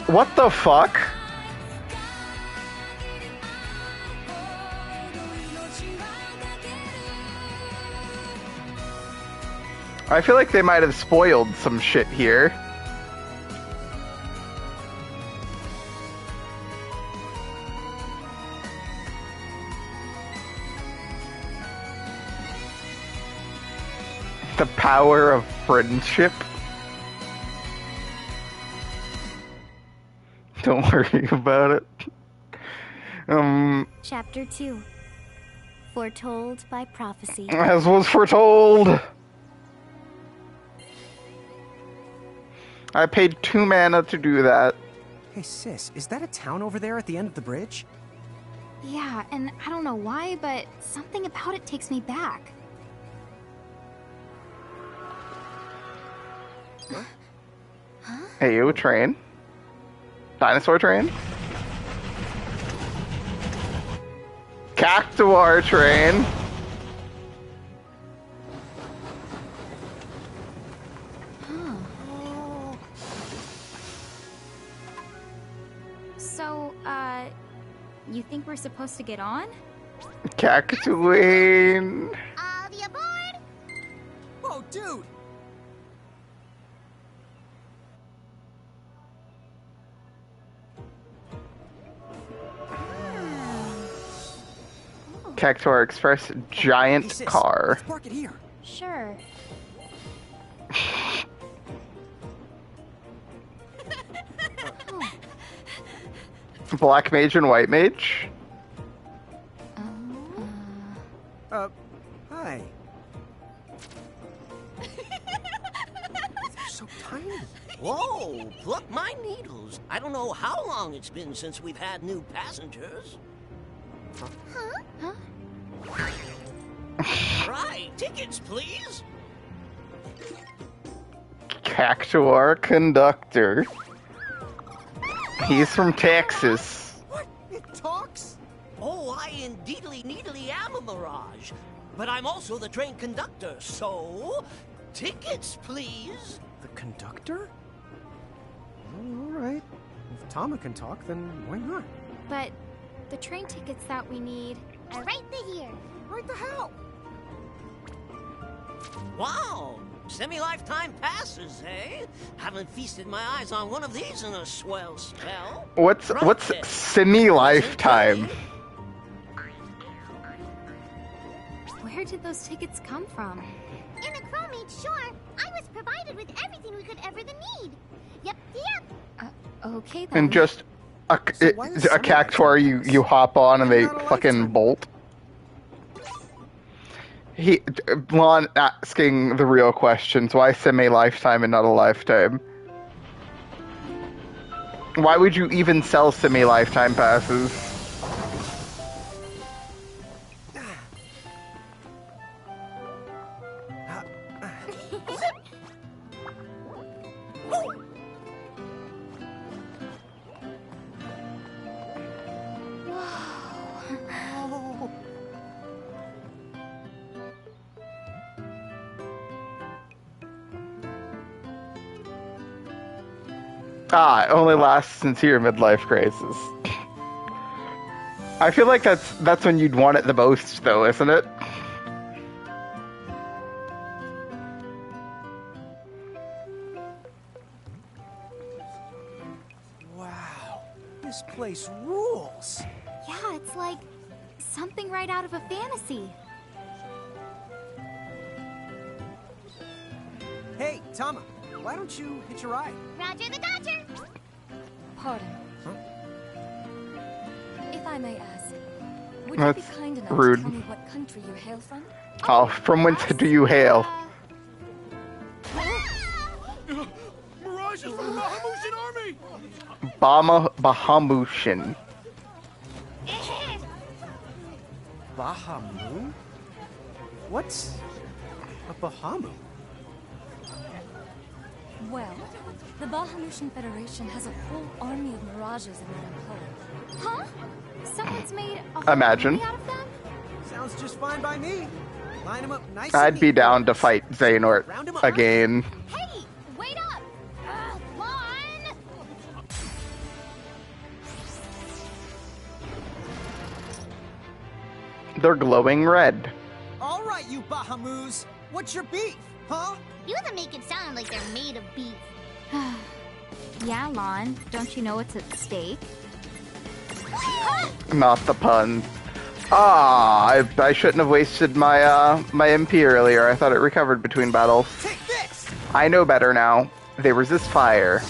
What the fuck? I feel like they might have spoiled some shit here. The power of friendship. Don't worry about it. Chapter 2. Foretold by prophecy. As was foretold. I paid 2 mana to do that. Hey, sis, is that a town over there at the end of the bridge? Yeah, and I don't know why, but something about it takes me back. Hey, you train. Dinosaur train. Cactuar train. So, you think we're supposed to get on? Cactuane. All the aboard! Whoa, dude! Cactuar Express giant Hey, sis, car. let's park it here. Sure. Black mage and white mage. Hi. They're so tiny. Whoa, pluck my needles. I don't know how long it's been since we've had new passengers. Huh? Right, tickets, please. Cactuar conductor. He's from Texas. What? It talks? Oh, I indeedly needly am a mirage. But I'm also the train conductor, so... tickets, please. The conductor? All right. If Tama can talk, then why not? But the train tickets that we need... Right here. Right the hell? Wow, semi-lifetime passes, eh? Haven't feasted my eyes on one of these in a swell spell. What's Right. semi-lifetime? Where did those tickets come from? In the chromate shore, I was provided with everything we could ever need. Yep. Okay then. And just a why is Cactuar you hop on and they Not a fucking lifetime. bolt. Lon asking the real questions. Why semi-lifetime and not a lifetime? Why would you even sell semi-lifetime passes? Oh. Ah, it only lasts into your midlife crisis. I feel like that's when you'd want it the most, though, isn't it? Wow, this place rules. Yeah, it's like something right out of a fantasy. Hey, Tama, why don't you hitch a ride? Roger the Dodger! Pardon. Huh? If I may ask, would That's you be kind enough rude. to tell me what country you hail from? Oh, from whence do you hail? Mirage is from the Bahamutian army! Bahamutian. Bahamu? What's a Bahamu? Well, the Bahamutian Federation has a whole army of mirages in their employ. Huh? Someone's made a whole Imagine. army out of them? Sounds just fine by me. Line them up nice and I'd be neat. down to fight Xehanort Round 'em up. again. Hey, wait up! Lon! They're glowing red. All right, you Bahamus. What's your beef, huh? You them make it sound like they're made of beef. Yeah, Lon. Don't you know what's at stake? Not the pun. Ah, I shouldn't have wasted my my MP earlier. I thought it recovered between battles. Take this! I know better now. They resist fire.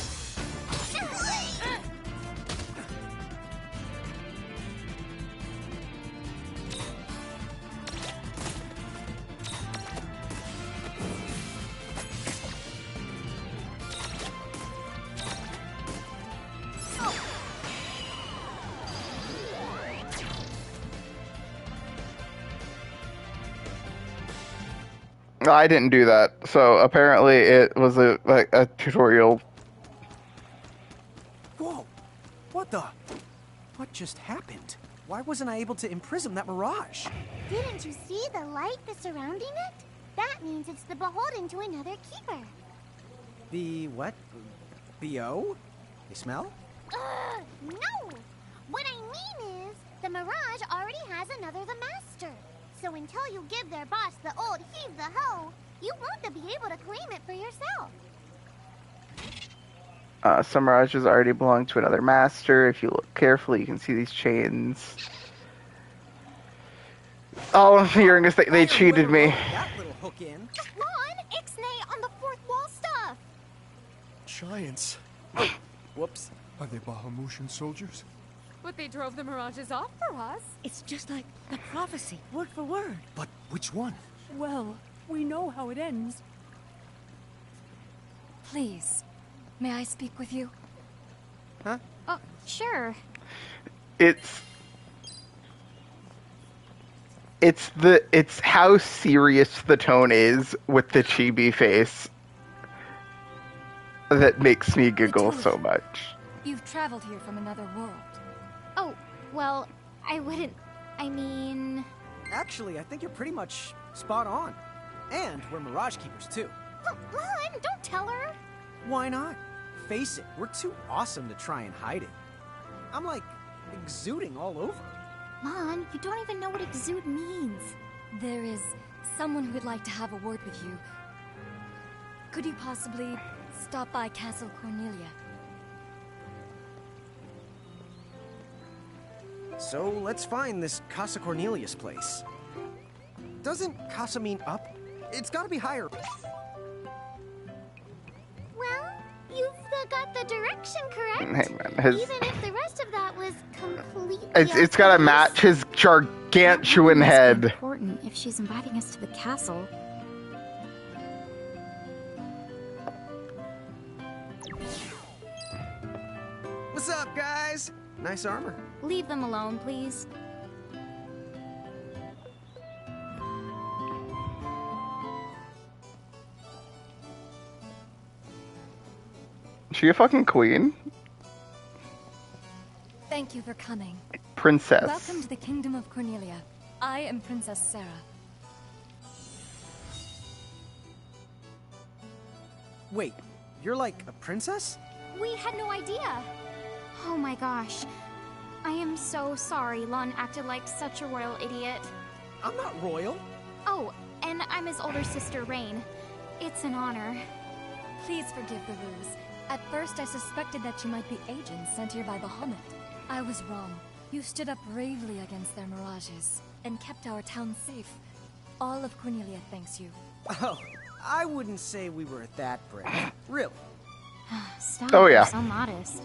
I didn't do that, so apparently it was a tutorial. Whoa! What the? What just happened? Why wasn't I able to imprison that mirage? Didn't you see the light that's surrounding it? That means it's the beholden to another keeper. The what? BO? They smell? No! What I mean is, the Mirage already has another the master. So until you give their boss the old heave the hoe, you won't be able to claim it for yourself. Some mirages already belong to another master. If you look carefully, you can see these chains. Oh, you're gonna say they cheated me. That little hook in. Lon, Ixnay on the fourth wall stuff. Giants. Whoops. Are they Bahamutian soldiers? But they drove the mirages off for us. It's just like the prophecy, word for word. But which one? Well, we know how it ends. Please, may I speak with you? Huh? Oh, sure. It's how serious the tone is with the chibi face that makes me giggle so much. You've traveled here from another world. Oh, well, I wouldn't... I mean... Actually, I think you're pretty much spot on. And we're Mirage Keepers, too. Lon, don't tell her. Why not? Face it, we're too awesome to try and hide it. I'm like exuding all over. Lon, you don't even know what exude means. There is someone who would like to have a word with you. Could you possibly stop by Castle Cornelia? So let's find this Casa Cornelius place. Doesn't Casa mean up? It's gotta be higher. Well, you've got the direction correct. Hey man, Even if the rest of that was completely... it's gotta match his gargantuan Must be head. important if she's inviting us to the castle. What's up, guys? Nice armor. Leave them alone, please. Is she a fucking queen? Thank you for coming. Princess. Welcome to the Kingdom of Cornelia. I am Princess Sarah. Wait, you're like a princess? We had no idea. Oh my gosh. I am so sorry Lon acted like such a royal idiot. I'm not royal. Oh, and I'm his older sister, Rain. It's an honor. Please forgive the ruse. At first I suspected that you might be agents sent here by Bahamut. I was wrong. You stood up bravely against their mirages and kept our town safe. All of Cornelia thanks you. Oh, I wouldn't say we were that brave. Really. Stop, Oh, yeah. you're so modest.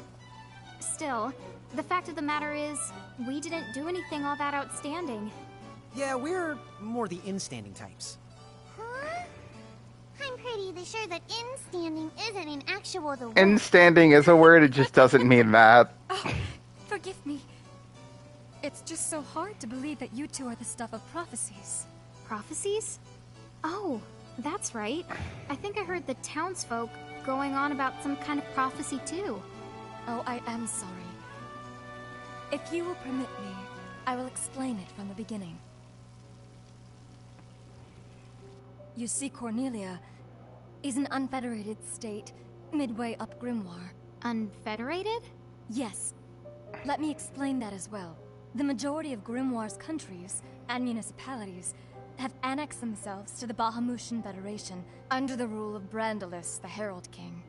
Still, the fact of the matter is, we didn't do anything all that outstanding. Yeah, we're more the in-standing types. Huh? I'm pretty sure that in-standing isn't an actual the word. In-standing is a word, it just doesn't mean that. Oh, forgive me. It's just so hard to believe that you two are the stuff of prophecies. Prophecies? Oh, that's right. I think I heard the townsfolk going on about some kind of prophecy too. Oh, I am sorry. If you will permit me, I will explain it from the beginning. You see, Cornelia is an unfederated state midway up Grimoire. Unfederated? Yes. Let me explain that as well. The majority of Grimoire's countries and municipalities have annexed themselves to the Bahamutian Federation under the rule of Brandalis, the Herald King.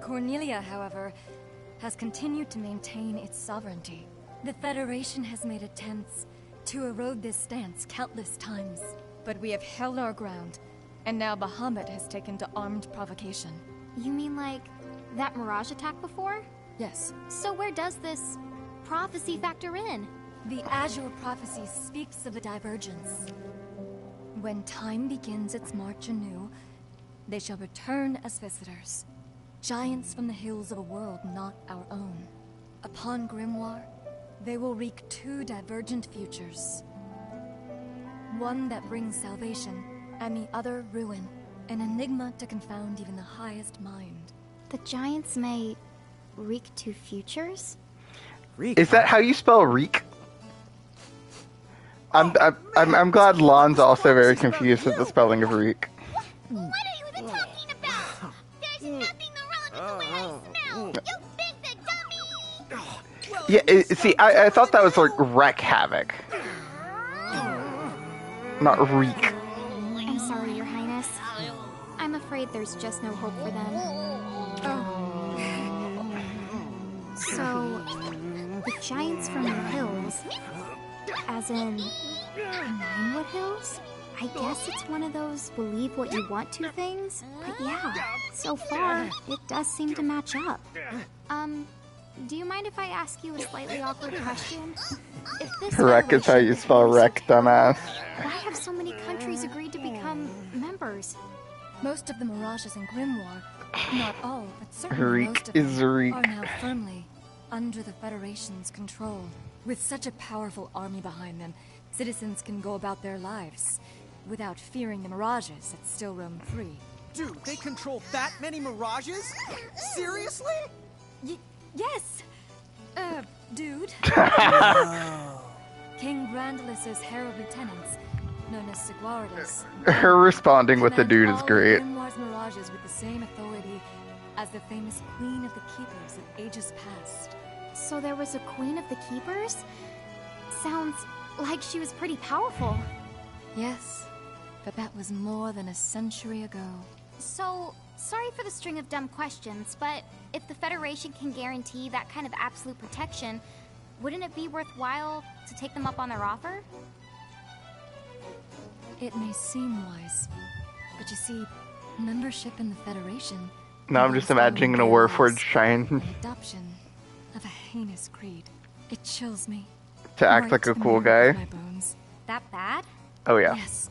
Cornelia, however, has continued to maintain its sovereignty. The Federation has made attempts to erode this stance countless times, but we have held our ground, and now Bahamut has taken to armed provocation. You mean like that Mirage attack before? Yes. So where does this prophecy factor in? The Azure Prophecy speaks of the divergence. When time begins its march anew, they shall return as visitors. Giants from the hills of a world not our own. Upon Grimoire, they will wreak two divergent futures. One that brings salvation, and the other ruin. An enigma to confound even the highest mind. The giants may wreak two futures? Reek, Is that how you spell reek? I'm glad Lon's also very confused with the spelling of reek. What are you even talking about? There's nothing wrong with the way I smell. You big the dummy. Yeah, see, I thought that was like wreck havoc. Not reek. I'm sorry, Your Highness. I'm afraid there's just no hope for them. So, the giants from the hills, as in Ninewood Hills? I guess it's one of those believe what you want to things. But yeah, so far, it does seem to match up. Do you mind if I ask you a slightly awkward question? If this Wreck is how you spell wreck, dumbass. why have so many countries agreed to become members? Most of the Mirages in Grimoire, not all, but certainly Reek most of is them, reek. are now firmly under the Federation's control. With such a powerful army behind them, citizens can go about their lives without fearing the Mirages that still roam free. Dude, they control that many mirages? Seriously? Yes! Dude. King Brandalis' herald lieutenants, known as Seguardas. Her responding with the dude is great. Grimoire's Mirages with the same authority as the famous Queen of the Keepers of ages past. So there was a Queen of the Keepers? Sounds like she was pretty powerful. Yes, but that was more than a century ago. So, sorry for the string of dumb questions, but if the Federation can guarantee that kind of absolute protection, wouldn't it be worthwhile to take them up on their offer? It may seem wise, but you see, membership in the Federation... Now I'm just imagining a Warforged trying the adoption of a heinous creed. It chills me. to act Right like to a the cool marrow of guy. my bones. That bad? Oh yeah. Yes.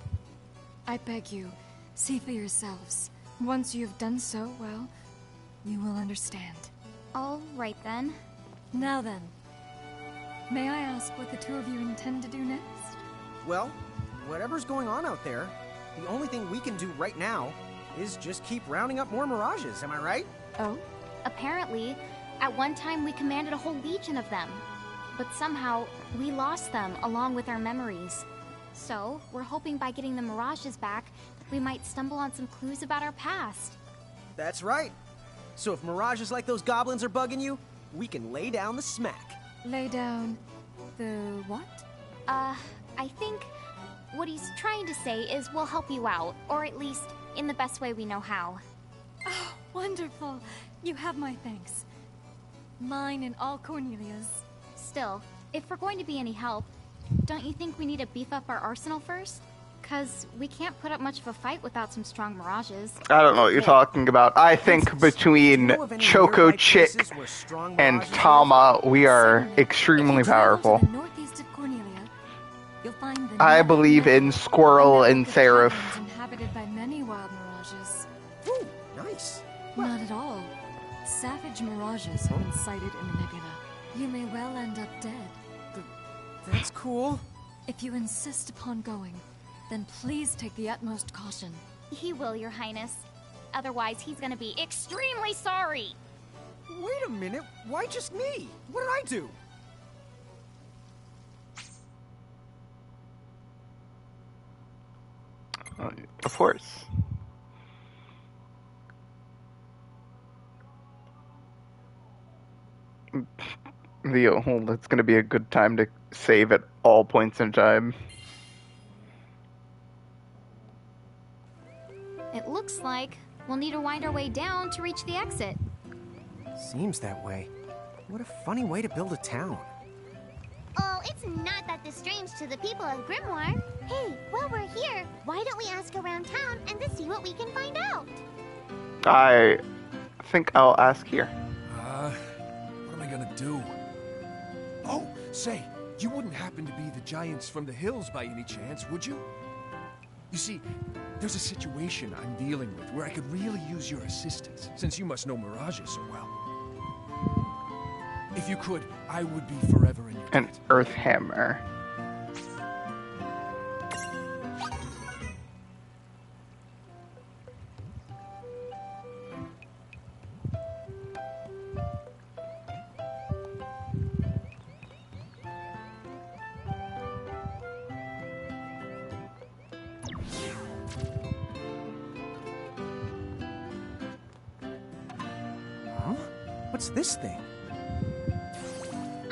I beg you, see for yourselves. Once you have done so, well, you will understand. All right then. Now then, may I ask what the two of you intend to do next? Well, whatever's going on out there, the only thing we can do right now is just keep rounding up more mirages, am I right? Oh? Apparently, At one time, we commanded a whole legion of them. But somehow, we lost them along with our memories. So, we're hoping by getting the mirages back, we might stumble on some clues about our past. That's right. So if mirages like those goblins are bugging you, we can lay down the smack. Lay down the what? I think what he's trying to say is we'll help you out, or at least in the best way we know how. Oh, wonderful. You have my thanks. Mine and all Cornelia's. Still, if we're going to be any help, don't you think we need to beef up our arsenal first? 'Cause we can't put up much of a fight without some strong mirages. I don't know what you're talking about. I think between Choco Chick and Tama, we are extremely powerful. Northeast of Cornelia, you'll find the I believe in Squirrel and Seraph. inhabited by many wild mirages. Ooh, nice. Not at all. Savage mirages have been sighted in the nebula. You may well end up dead. That's cool. If you insist upon going, then please take the utmost caution. He will, Your Highness. Otherwise, he's gonna be extremely sorry. Wait a minute. Why just me? What did I do? Of course. That's gonna be a good time to save at all points in time. It looks like we'll need to wind our way down to reach the exit. Seems that way. What a funny way to build a town. Oh, it's not that strange to the people of Grimoire. Hey, while we're here, why don't we ask around town and to see what we can find out? I think I'll ask here. What am I gonna do? Oh, say, you wouldn't happen to be the giants from the hills by any chance, would you? You see, there's a situation I'm dealing with where I could really use your assistance, since you must know mirages so well. If you could, I would be forever in your An debt. Earth Hammer. Huh? What's this thing?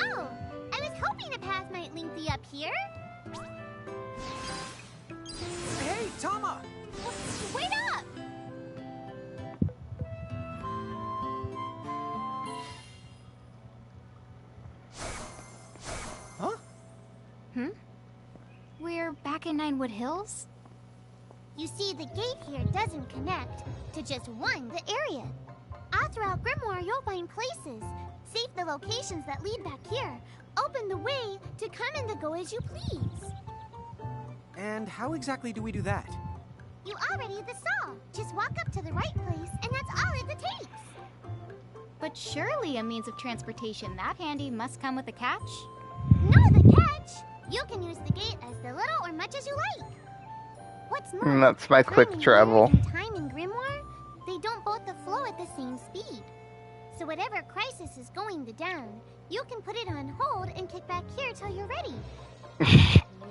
Oh, I was hoping a path might link thee up here. Hey, Tama! Wait up! Huh? We're back in Ninewood Hills? You see, the gate here doesn't connect to just the area. All throughout Grimoire, you'll find places. Save the locations that lead back here. Open the way to come and to go as you please. And how exactly do we do that? You already saw. Just walk up to the right place, and that's all it takes. But surely a means of transportation that handy must come with a catch? No, the catch! You can use the gate as the little or much as you like. What's more, And that's my time quick in travel. here and time in Grimoire, they don't both flow at the same speed. So whatever crisis is going down, you can put it on hold and kick back here till you're ready.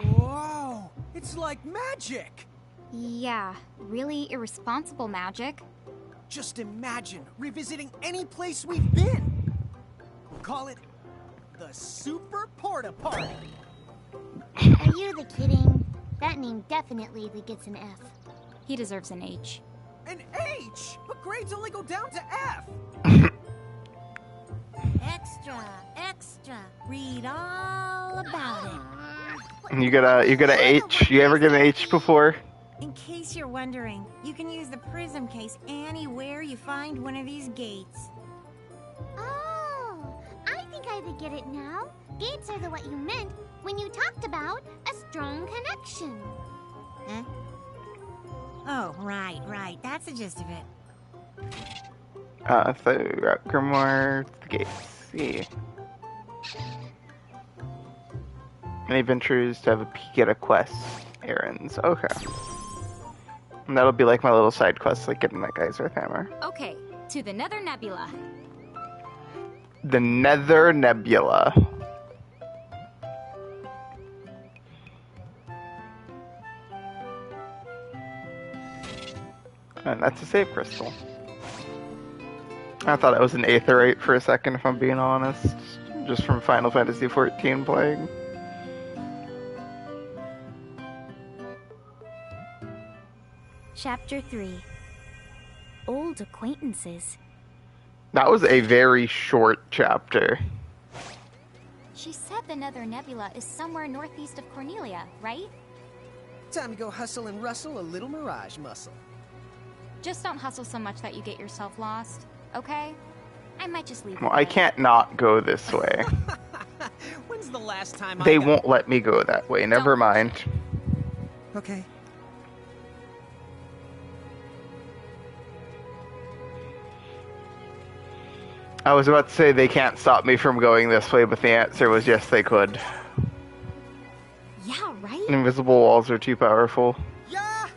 Whoa! It's like magic! Yeah, really irresponsible magic. Just imagine revisiting any place we've been. We'll call it the Super Porta Party. Are you the kidding? That name definitely gets an F. He deserves an H. An H? But grades only go down to F. Extra. Read all about it. You get a H. You ever get an H before? In case you're wondering, you can use the prism case anywhere you find one of these gates. Oh, I think I get it now. Gates are what you meant when you talked about a strong connection. Huh? Oh, right. That's the gist of it. So Route Grimoire, the gates. See. Any adventures to have a peek at a quest? Errands. Okay. And that'll be like my little side quest, like getting that guy's Earth Hammer. Okay, to the Nether Nebula. The Nether Nebula. And that's a save crystal. I thought it was an aetheryte for a second, if I'm being honest. Just from Final Fantasy XIV playing. Chapter 3. Old Acquaintances. That was a very short chapter. She said the Nether Nebula is somewhere northeast of Cornelia, right? Time to go hustle and rustle a little mirage muscle. Just don't hustle so much that you get yourself lost, okay? I might just leave. Well, I can't not go this way. When's the last time They won't let me go that way. Never mind. Okay. I was about to say they can't stop me from going this way, but the answer was yes, they could. Yeah, right? Invisible walls are too powerful. Yahoo!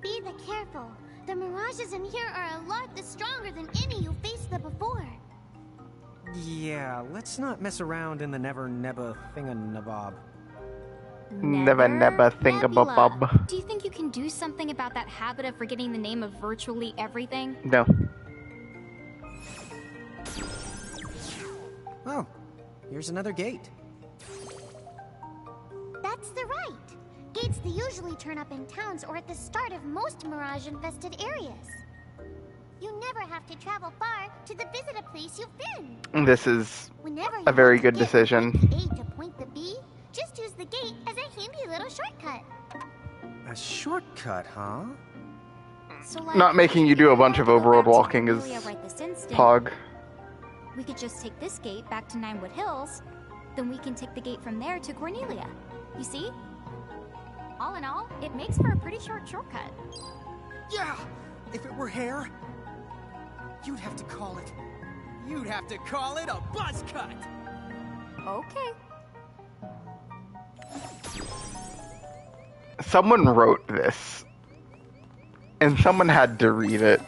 Be careful. The mirages in here are a lot stronger than any you faced there before. Yeah, let's not mess around in the never nebba thinganabob. Never thingamabob. Nebula. Do you think you can do something about that habit of forgetting the name of virtually everything? No. Oh, here's another gate. That's the right. Gates that usually turn up in towns or at the start of most mirage-infested areas. You never have to travel far to the visit a place you've been. This is Whenever you a very want to good get decision. from point A to point the B, just use the gate as a handy little shortcut. A shortcut, huh? So, like, Not making you do a bunch of overworld walking is right this instant, pog. We could just take this gate back to Ninewood Hills, then we can take the gate from there to Cornelia. You see? All in all, it makes for a pretty short shortcut. Yeah! If it were hair, you'd have to call it a buzz cut! Okay. Someone wrote this, and someone had to read it.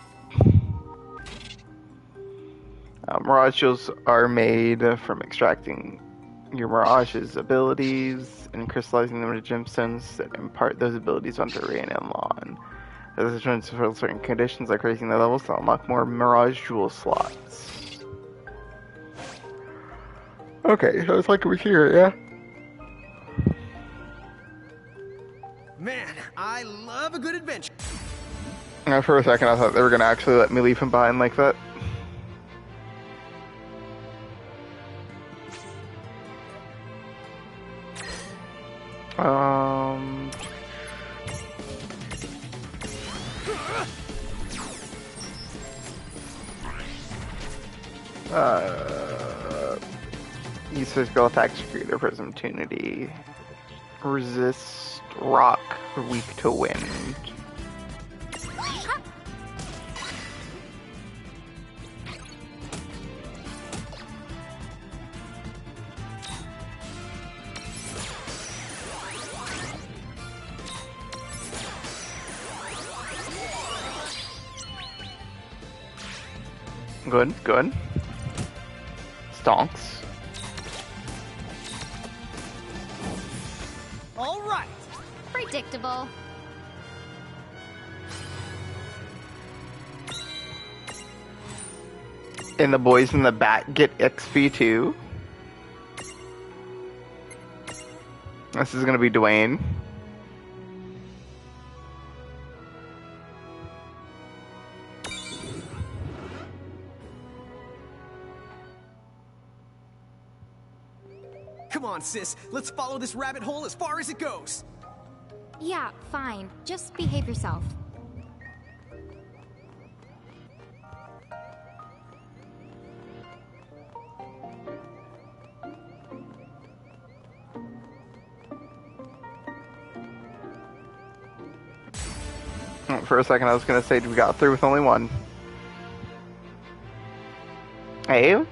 Mirage jewels are made from extracting your Mirage's abilities and crystallizing them into gemstones that impart those abilities onto Rain and Lawn. As it turns to certain conditions, like raising the levels to unlock more Mirage jewel slots. Okay, so it's like we hear it, yeah? Man, I love a good adventure. For a second, I thought they were gonna actually let me leave him behind like that. Use physical attacks to create a prism opportunity. Resist rock, weak to wind. Good, good. Stonks. All right. Predictable. And the boys in the back get XP too. This is gonna be Dwayne. Come on, sis. Let's follow this rabbit hole as far as it goes. Yeah, fine. Just behave yourself. For a second, I was gonna say we got through with only one. Hey?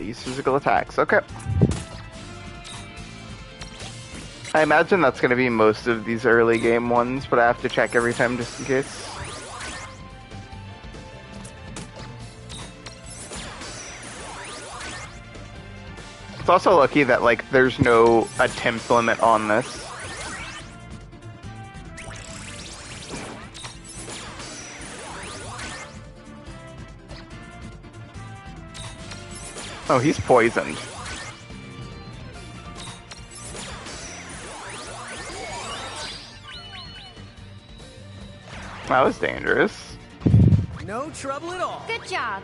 Use physical attacks. Okay. I imagine that's going to be most of these early game ones, but I have to check every time just in case. It's also lucky that, like, there's no attempt limit on this. Oh, he's poisoned. That was dangerous. No trouble at all. Good job.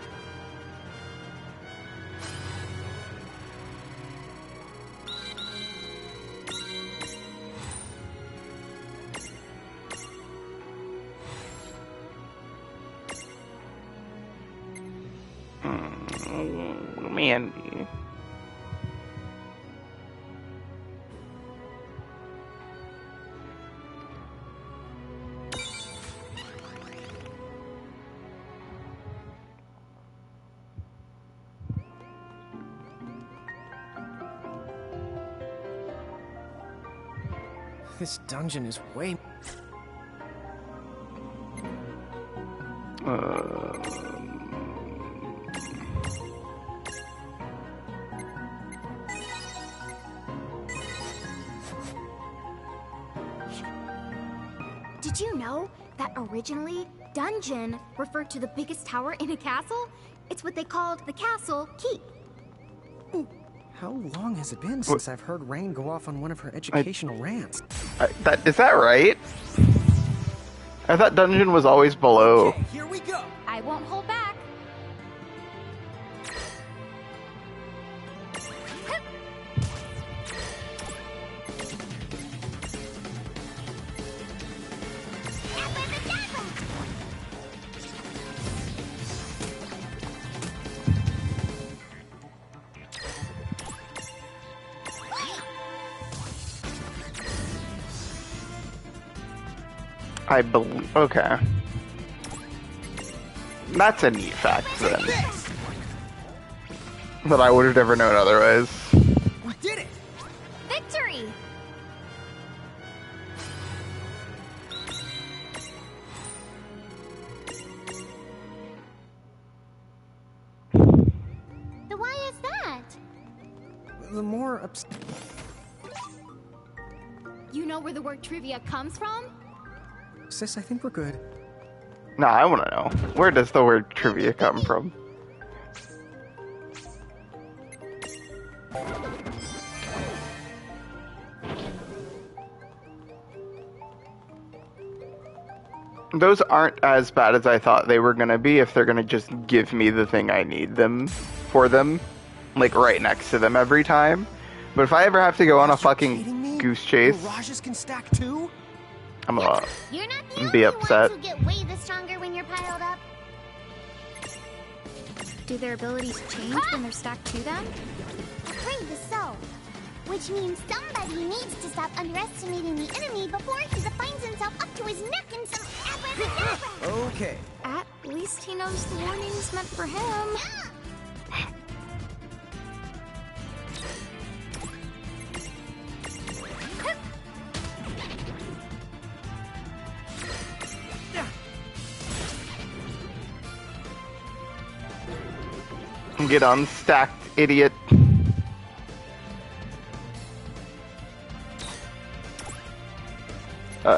Mandy. This dungeon is way... Did you know that originally, dungeon referred to the biggest tower in a castle? It's what they called the castle keep. How long has it been since I've heard Rain go off on one of her educational rants? Is that right? I thought dungeon was always below. Okay, here we go. I won't hold back. I believe. Okay. That's a neat fact then. That I would have never known otherwise. We did it! Victory! Why is that? The more You know where the word trivia comes from? Sis, I think we're good. Nah, I want to know. Where does the word trivia come from? Those aren't as bad as I thought they were gonna be if they're gonna just give me the thing I need them for them, like right next to them every time. But if I ever have to go on a fucking goose chase, Mirages can stack too? I'm gonna You're not the be only upset. ones who get way stronger when you're piled up. Do their abilities change when they're stacked to them? Afraid so. Which means somebody needs to stop underestimating the enemy before he finds himself up to his neck in some abracadabra. Okay. At least he knows the warning's meant for him. Get unstacked, idiot. Go!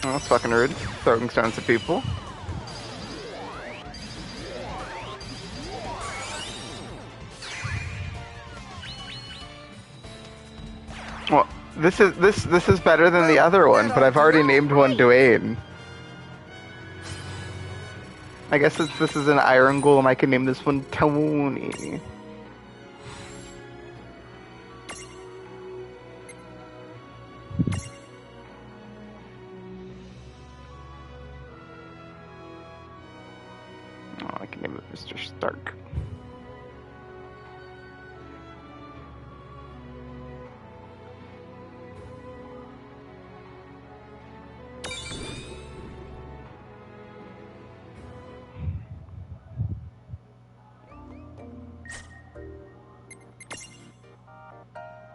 Oh, that's fucking rude. Throwing stones at people. This is better than the other one, but I've already named one Dwayne. I guess since this is an Iron Golem, I can name this one Tony. Oh, I can name it Mr. Stark.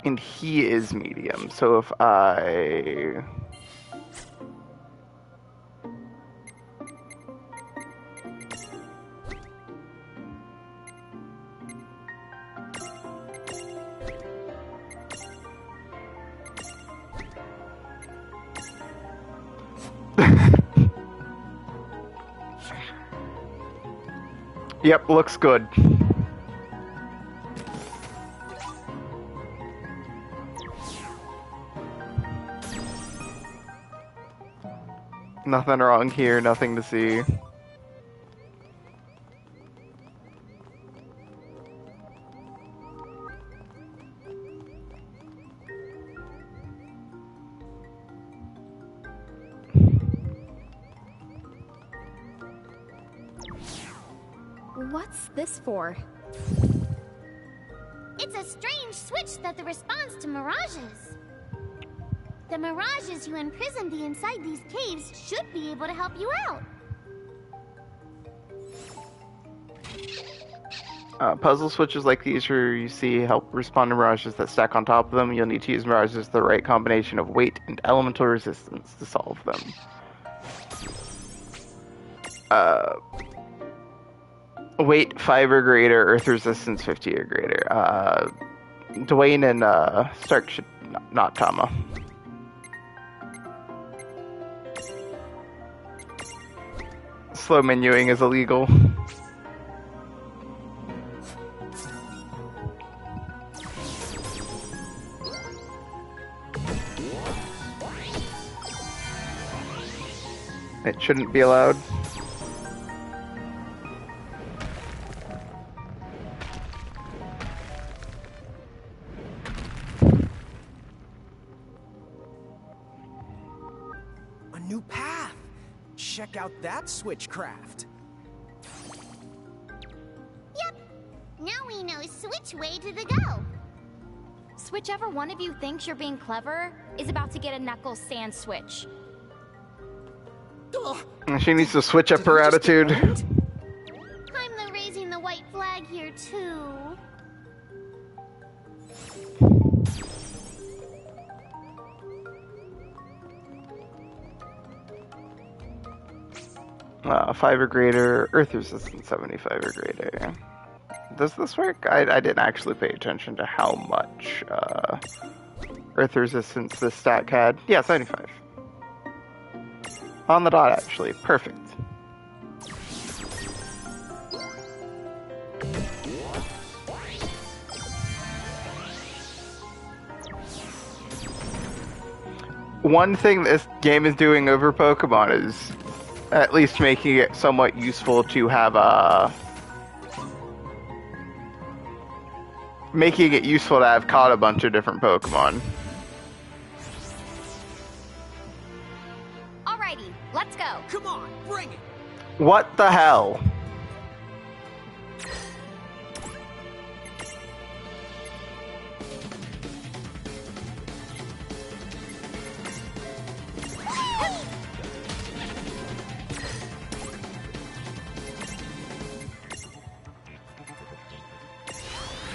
And he is medium, so if I... Yep, looks good. Nothing wrong here, nothing to see. What's this for? It's a strange switch that responds to mirages. The mirages you imprisoned inside these caves should be able to help you out. Puzzle switches like these you see help respond to mirages that stack on top of them. You'll need to use mirages with the right combination of weight and elemental resistance to solve them. Weight 5 or greater, earth resistance 50 or greater. Dwayne and Stark should not Tama. Slow menuing is illegal. It shouldn't be allowed. A new path. Check out that switchcraft. Yep. Now we know which way to the go. Whichever one of you thinks you're being clever is about to get a Knuckles sand switch. She needs to switch up her attitude. I'm the raising the white flag here too. Five or greater, earth resistance 75 or greater. Does this work? I didn't actually pay attention to how much earth resistance this stack had. Yeah, 75. On the dot, actually. Perfect. One thing this game is doing over Pokemon is at least making it somewhat useful to have making it useful to have caught a bunch of different Pokemon. Alrighty, let's go. Come on, bring it. What the hell?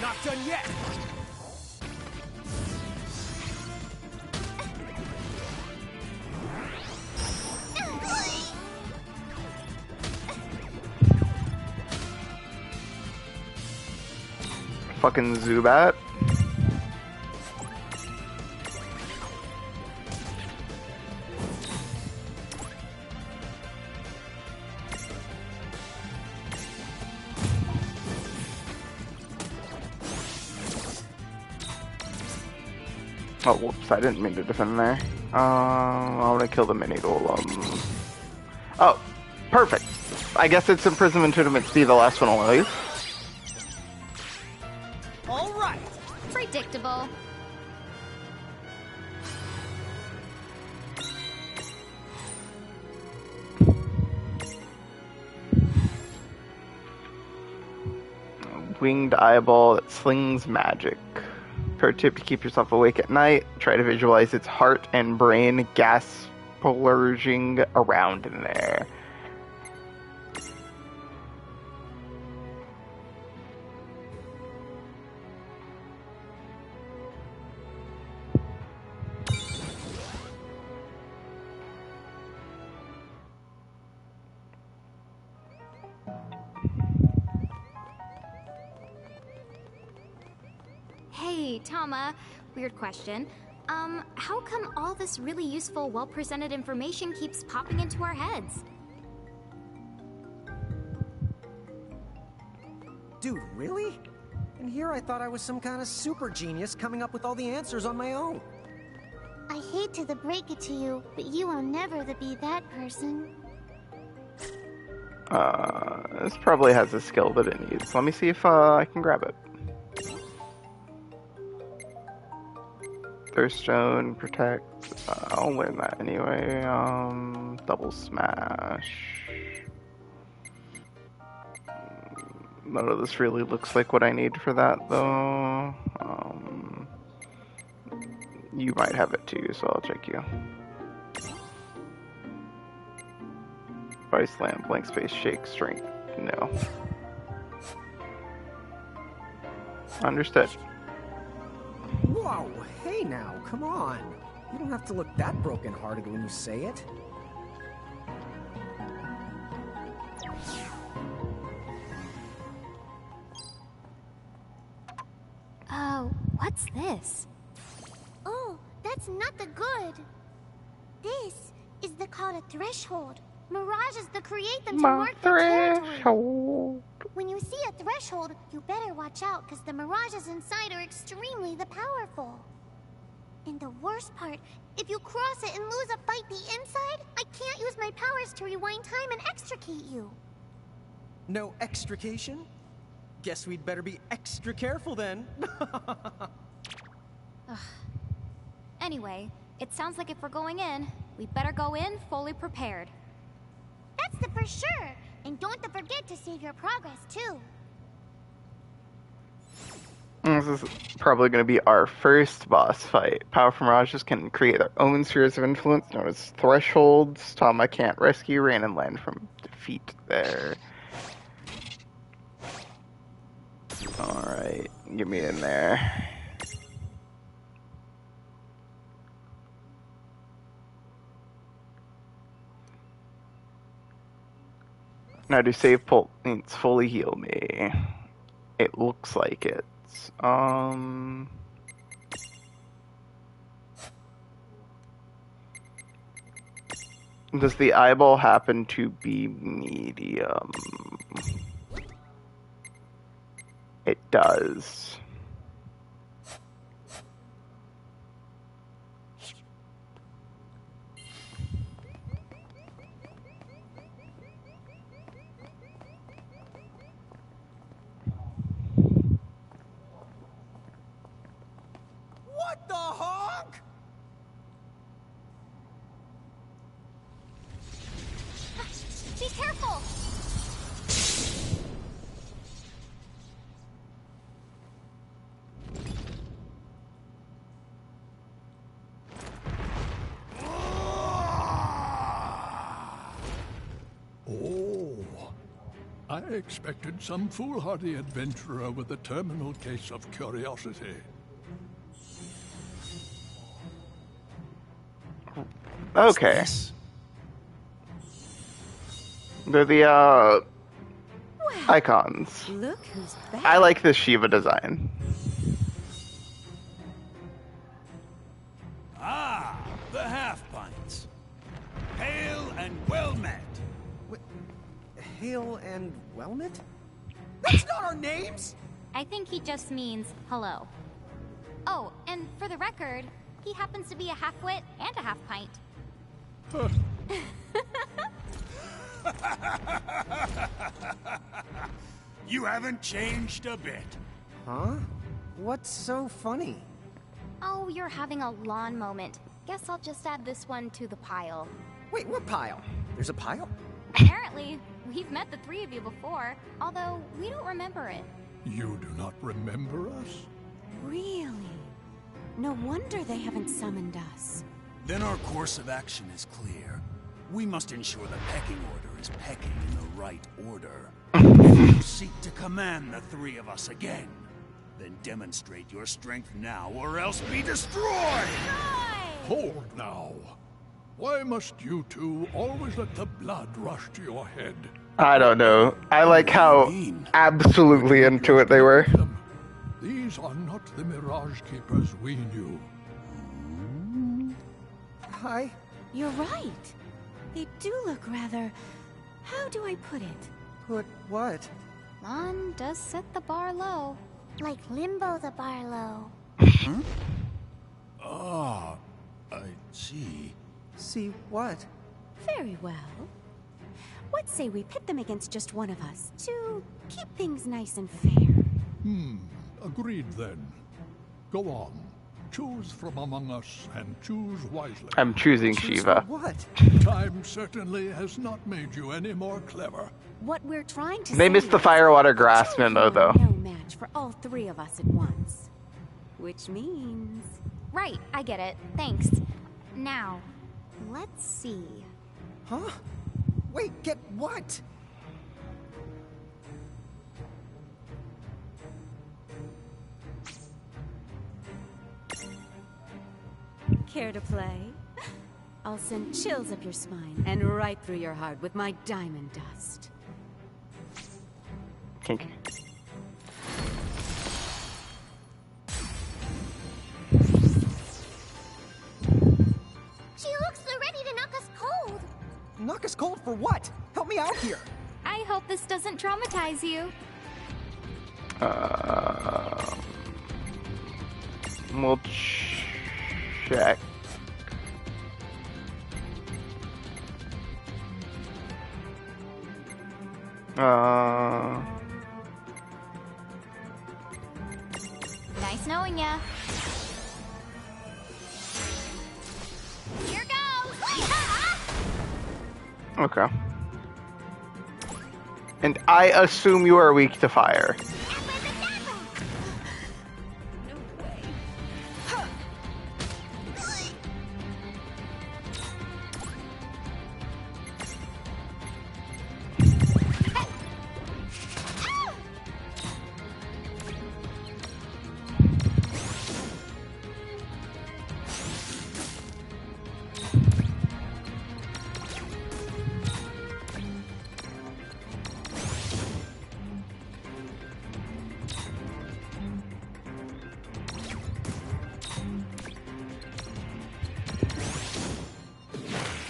Not done yet. Fucking Zubat. Oh, whoops, I didn't mean to defend there. I want to kill the mini golem. Oh, perfect. I guess it's imprisonment tournament be the last one alive. All right. Predictable. Winged eyeball that slings magic. Pro tip to keep yourself awake at night. Try to visualize its heart and brain gas splurging around in there. Hey, Tama. Weird question. How come all this really useful, well-presented information keeps popping into our heads? Dude, really? And here I thought I was some kind of super genius coming up with all the answers on my own. I hate to break it to you, but you will never be that person. This probably has a skill that it needs. Let me see if I can grab it. Thirststone, protect. I'll win that anyway. Double smash. None of this really looks like what I need for that, though. You might have it too, so I'll check you. Vice Land, blank space, shake, strength. No. Understood. Whoa, hey now, come on. You don't have to look that broken-hearted when you say it. What's this? Oh, that's not the good. This is called a threshold. Mirages that create them to mark the territory. When you see a threshold, you better watch out because the mirages inside are extremely powerful. And the worst part, if you cross it and lose a fight the inside, I can't use my powers to rewind time and extricate you. No extrication? Guess we'd better be extra careful then. Anyway, it sounds like if we're going in, we better go in fully prepared. That's for sure. And don't forget to save your progress, too. This is probably going to be our first boss fight. Powerful mirages can create their own spheres of influence, known as thresholds. Tama can't rescue Rain and Land from defeat there. Alright, get me in there. Now, do save points fully heal me? It looks like it. Does the eyeball happen to be medium? It does. What the honk? Be careful! I expected some foolhardy adventurer with a terminal case of curiosity. Okay. They're the, icons. Look who's back. I like this Shiva design. Ah, the half-pints. Hail and well met. Hail and well met? That's not our names! I think he just means hello. Oh, and for the record, He happens to be a half-wit and a half-pint. You haven't changed a bit. Huh? What's so funny? Oh, you're having a lawn moment. Guess I'll just add this one to the pile. Wait, what pile? There's a pile? Apparently, we've met the three of you before, although we don't remember it. You do not remember us? Really? No wonder they haven't summoned us. Then our course of action is clear. We must ensure the pecking order is pecking in the right order. If you seek to command the three of us again, then demonstrate your strength now or else be destroyed! Hold now. Why must you two always let the blood rush to your head? I don't know. I like how absolutely into it they were. These are not the Mirage Keepers we knew. Hi. You're right. They do look rather... How do I put it? Put what? Lon does set the bar low. Like Limbo the Barlow. Huh? Ah, I see. See what? Very well. What say we pit them against just one of us, to keep things nice and fair? Agreed then. Go on. Choose from among us and choose wisely. I'm choosing Shiva. What? Time certainly has not made you any more clever. What we're trying to They say missed the is fire, water, grass two memo, are though. no match for all three of us at once. Which means... Right, I get it. Thanks. Now, let's see. Huh? Wait, get what? Care to play? I'll send chills up your spine and right through your heart with my diamond dust. Kink. She looks so ready to knock us cold. Knock us cold for what? Help me out here. I hope this doesn't traumatize you. We'll check. Nice knowing ya. Here goes! Okay. And I assume you are weak to fire.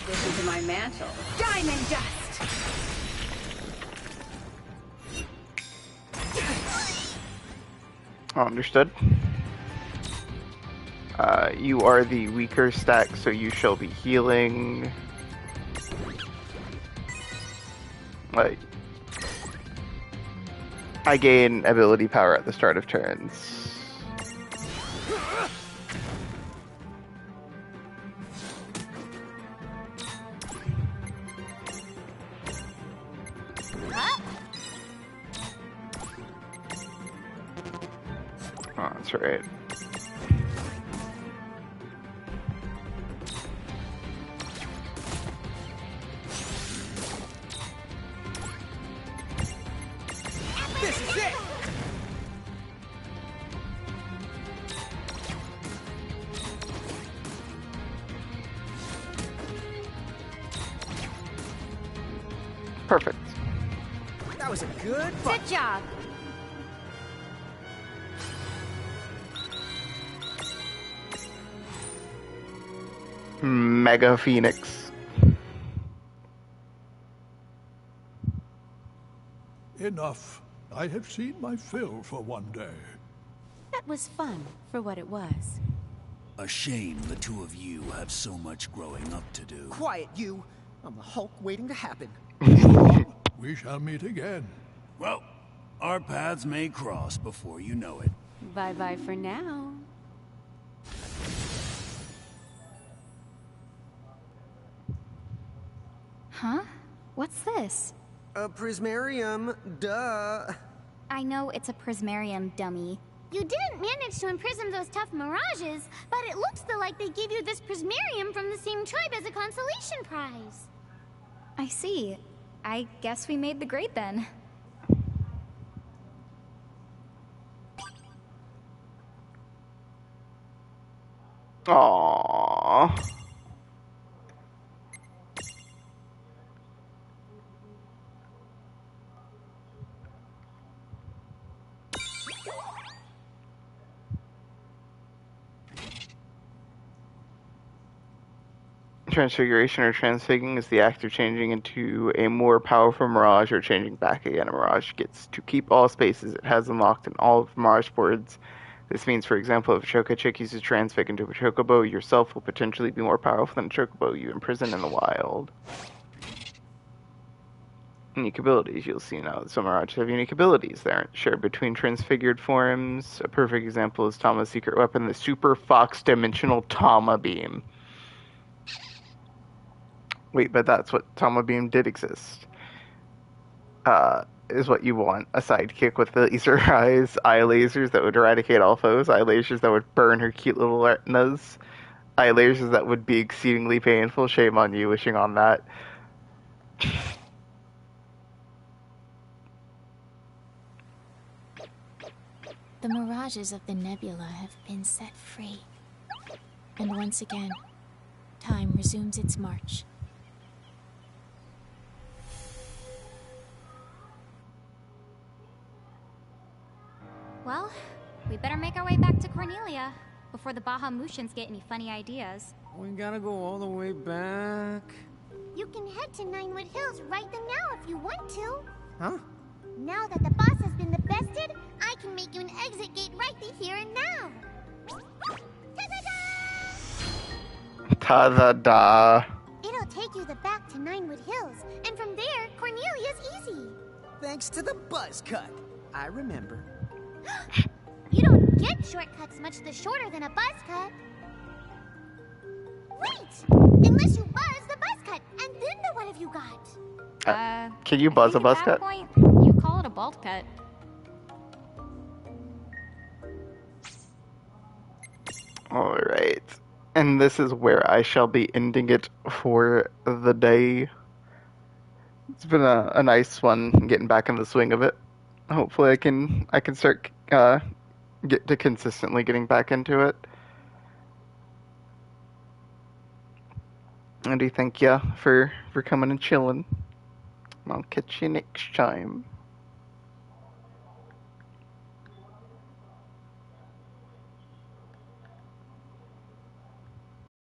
Listen to my mantle. Diamond dust! Understood. You are the weaker stack, so you shall be healing. Like, I gain ability power at the start of turns. Oh, that's right. This is it! Perfect. That was a good fight. Good job. Mega Phoenix. Enough. I have seen my fill for one day. That was fun, for what it was. A shame the two of you have so much growing up to do. Quiet, you. I'm a Hulk waiting to happen. We shall meet again. Well, our paths may cross before you know it. Bye-bye for now. Huh? What's this? A prismarium, duh. I know it's a prismarium, dummy. You didn't manage to imprison those tough mirages, but it looks still like they gave you this prismarium from the same tribe as a consolation prize. I see. I guess we made the grade then. Aww. Transfiguration or transfiguring is the act of changing into a more powerful mirage or changing back again. A mirage gets to keep all spaces it has unlocked in all of mirage boards. This means, for example, if a Choco Chick uses transfig into a Chocobo, yourself will potentially be more powerful than a Chocobo you imprison in the wild. Unique abilities. You'll see now that some mirages have unique abilities that aren't shared between transfigured forms. A perfect example is Tama's secret weapon, the Super Fox Dimensional Tama Beam. Wait, but that's what Tama Beam did exist. Is what you want. A sidekick with laser eyes, eye lasers that would eradicate all foes, eye lasers that would burn her cute little retinas, eye lasers that would be exceedingly painful. Shame on you wishing on that. The mirages of the nebula have been set free. And once again, time resumes its march. Well, we better make our way back to Cornelia before the Bahamutians get any funny ideas. We gotta go all the way back. You can head to Ninewood Hills right now if you want to. Huh? Now that the boss has been the bested, I can make you an exit gate right here and now. Ta-da-da. It'll take you back to Ninewood Hills, and from there, Cornelia's easy. Thanks to the buzz cut. I remember. You don't get shortcuts much the shorter than a buzz cut. Wait! Unless you buzz the buzz cut, and then the one have you got? Can you buzz a buzz At that cut? point, you call it a bolt cut. Alright. And this is where I shall be ending it for the day. It's been a nice one getting back in the swing of it. Hopefully I can start get to consistently getting back into it. And I do thank ya for coming and chilling. I'll catch you next time.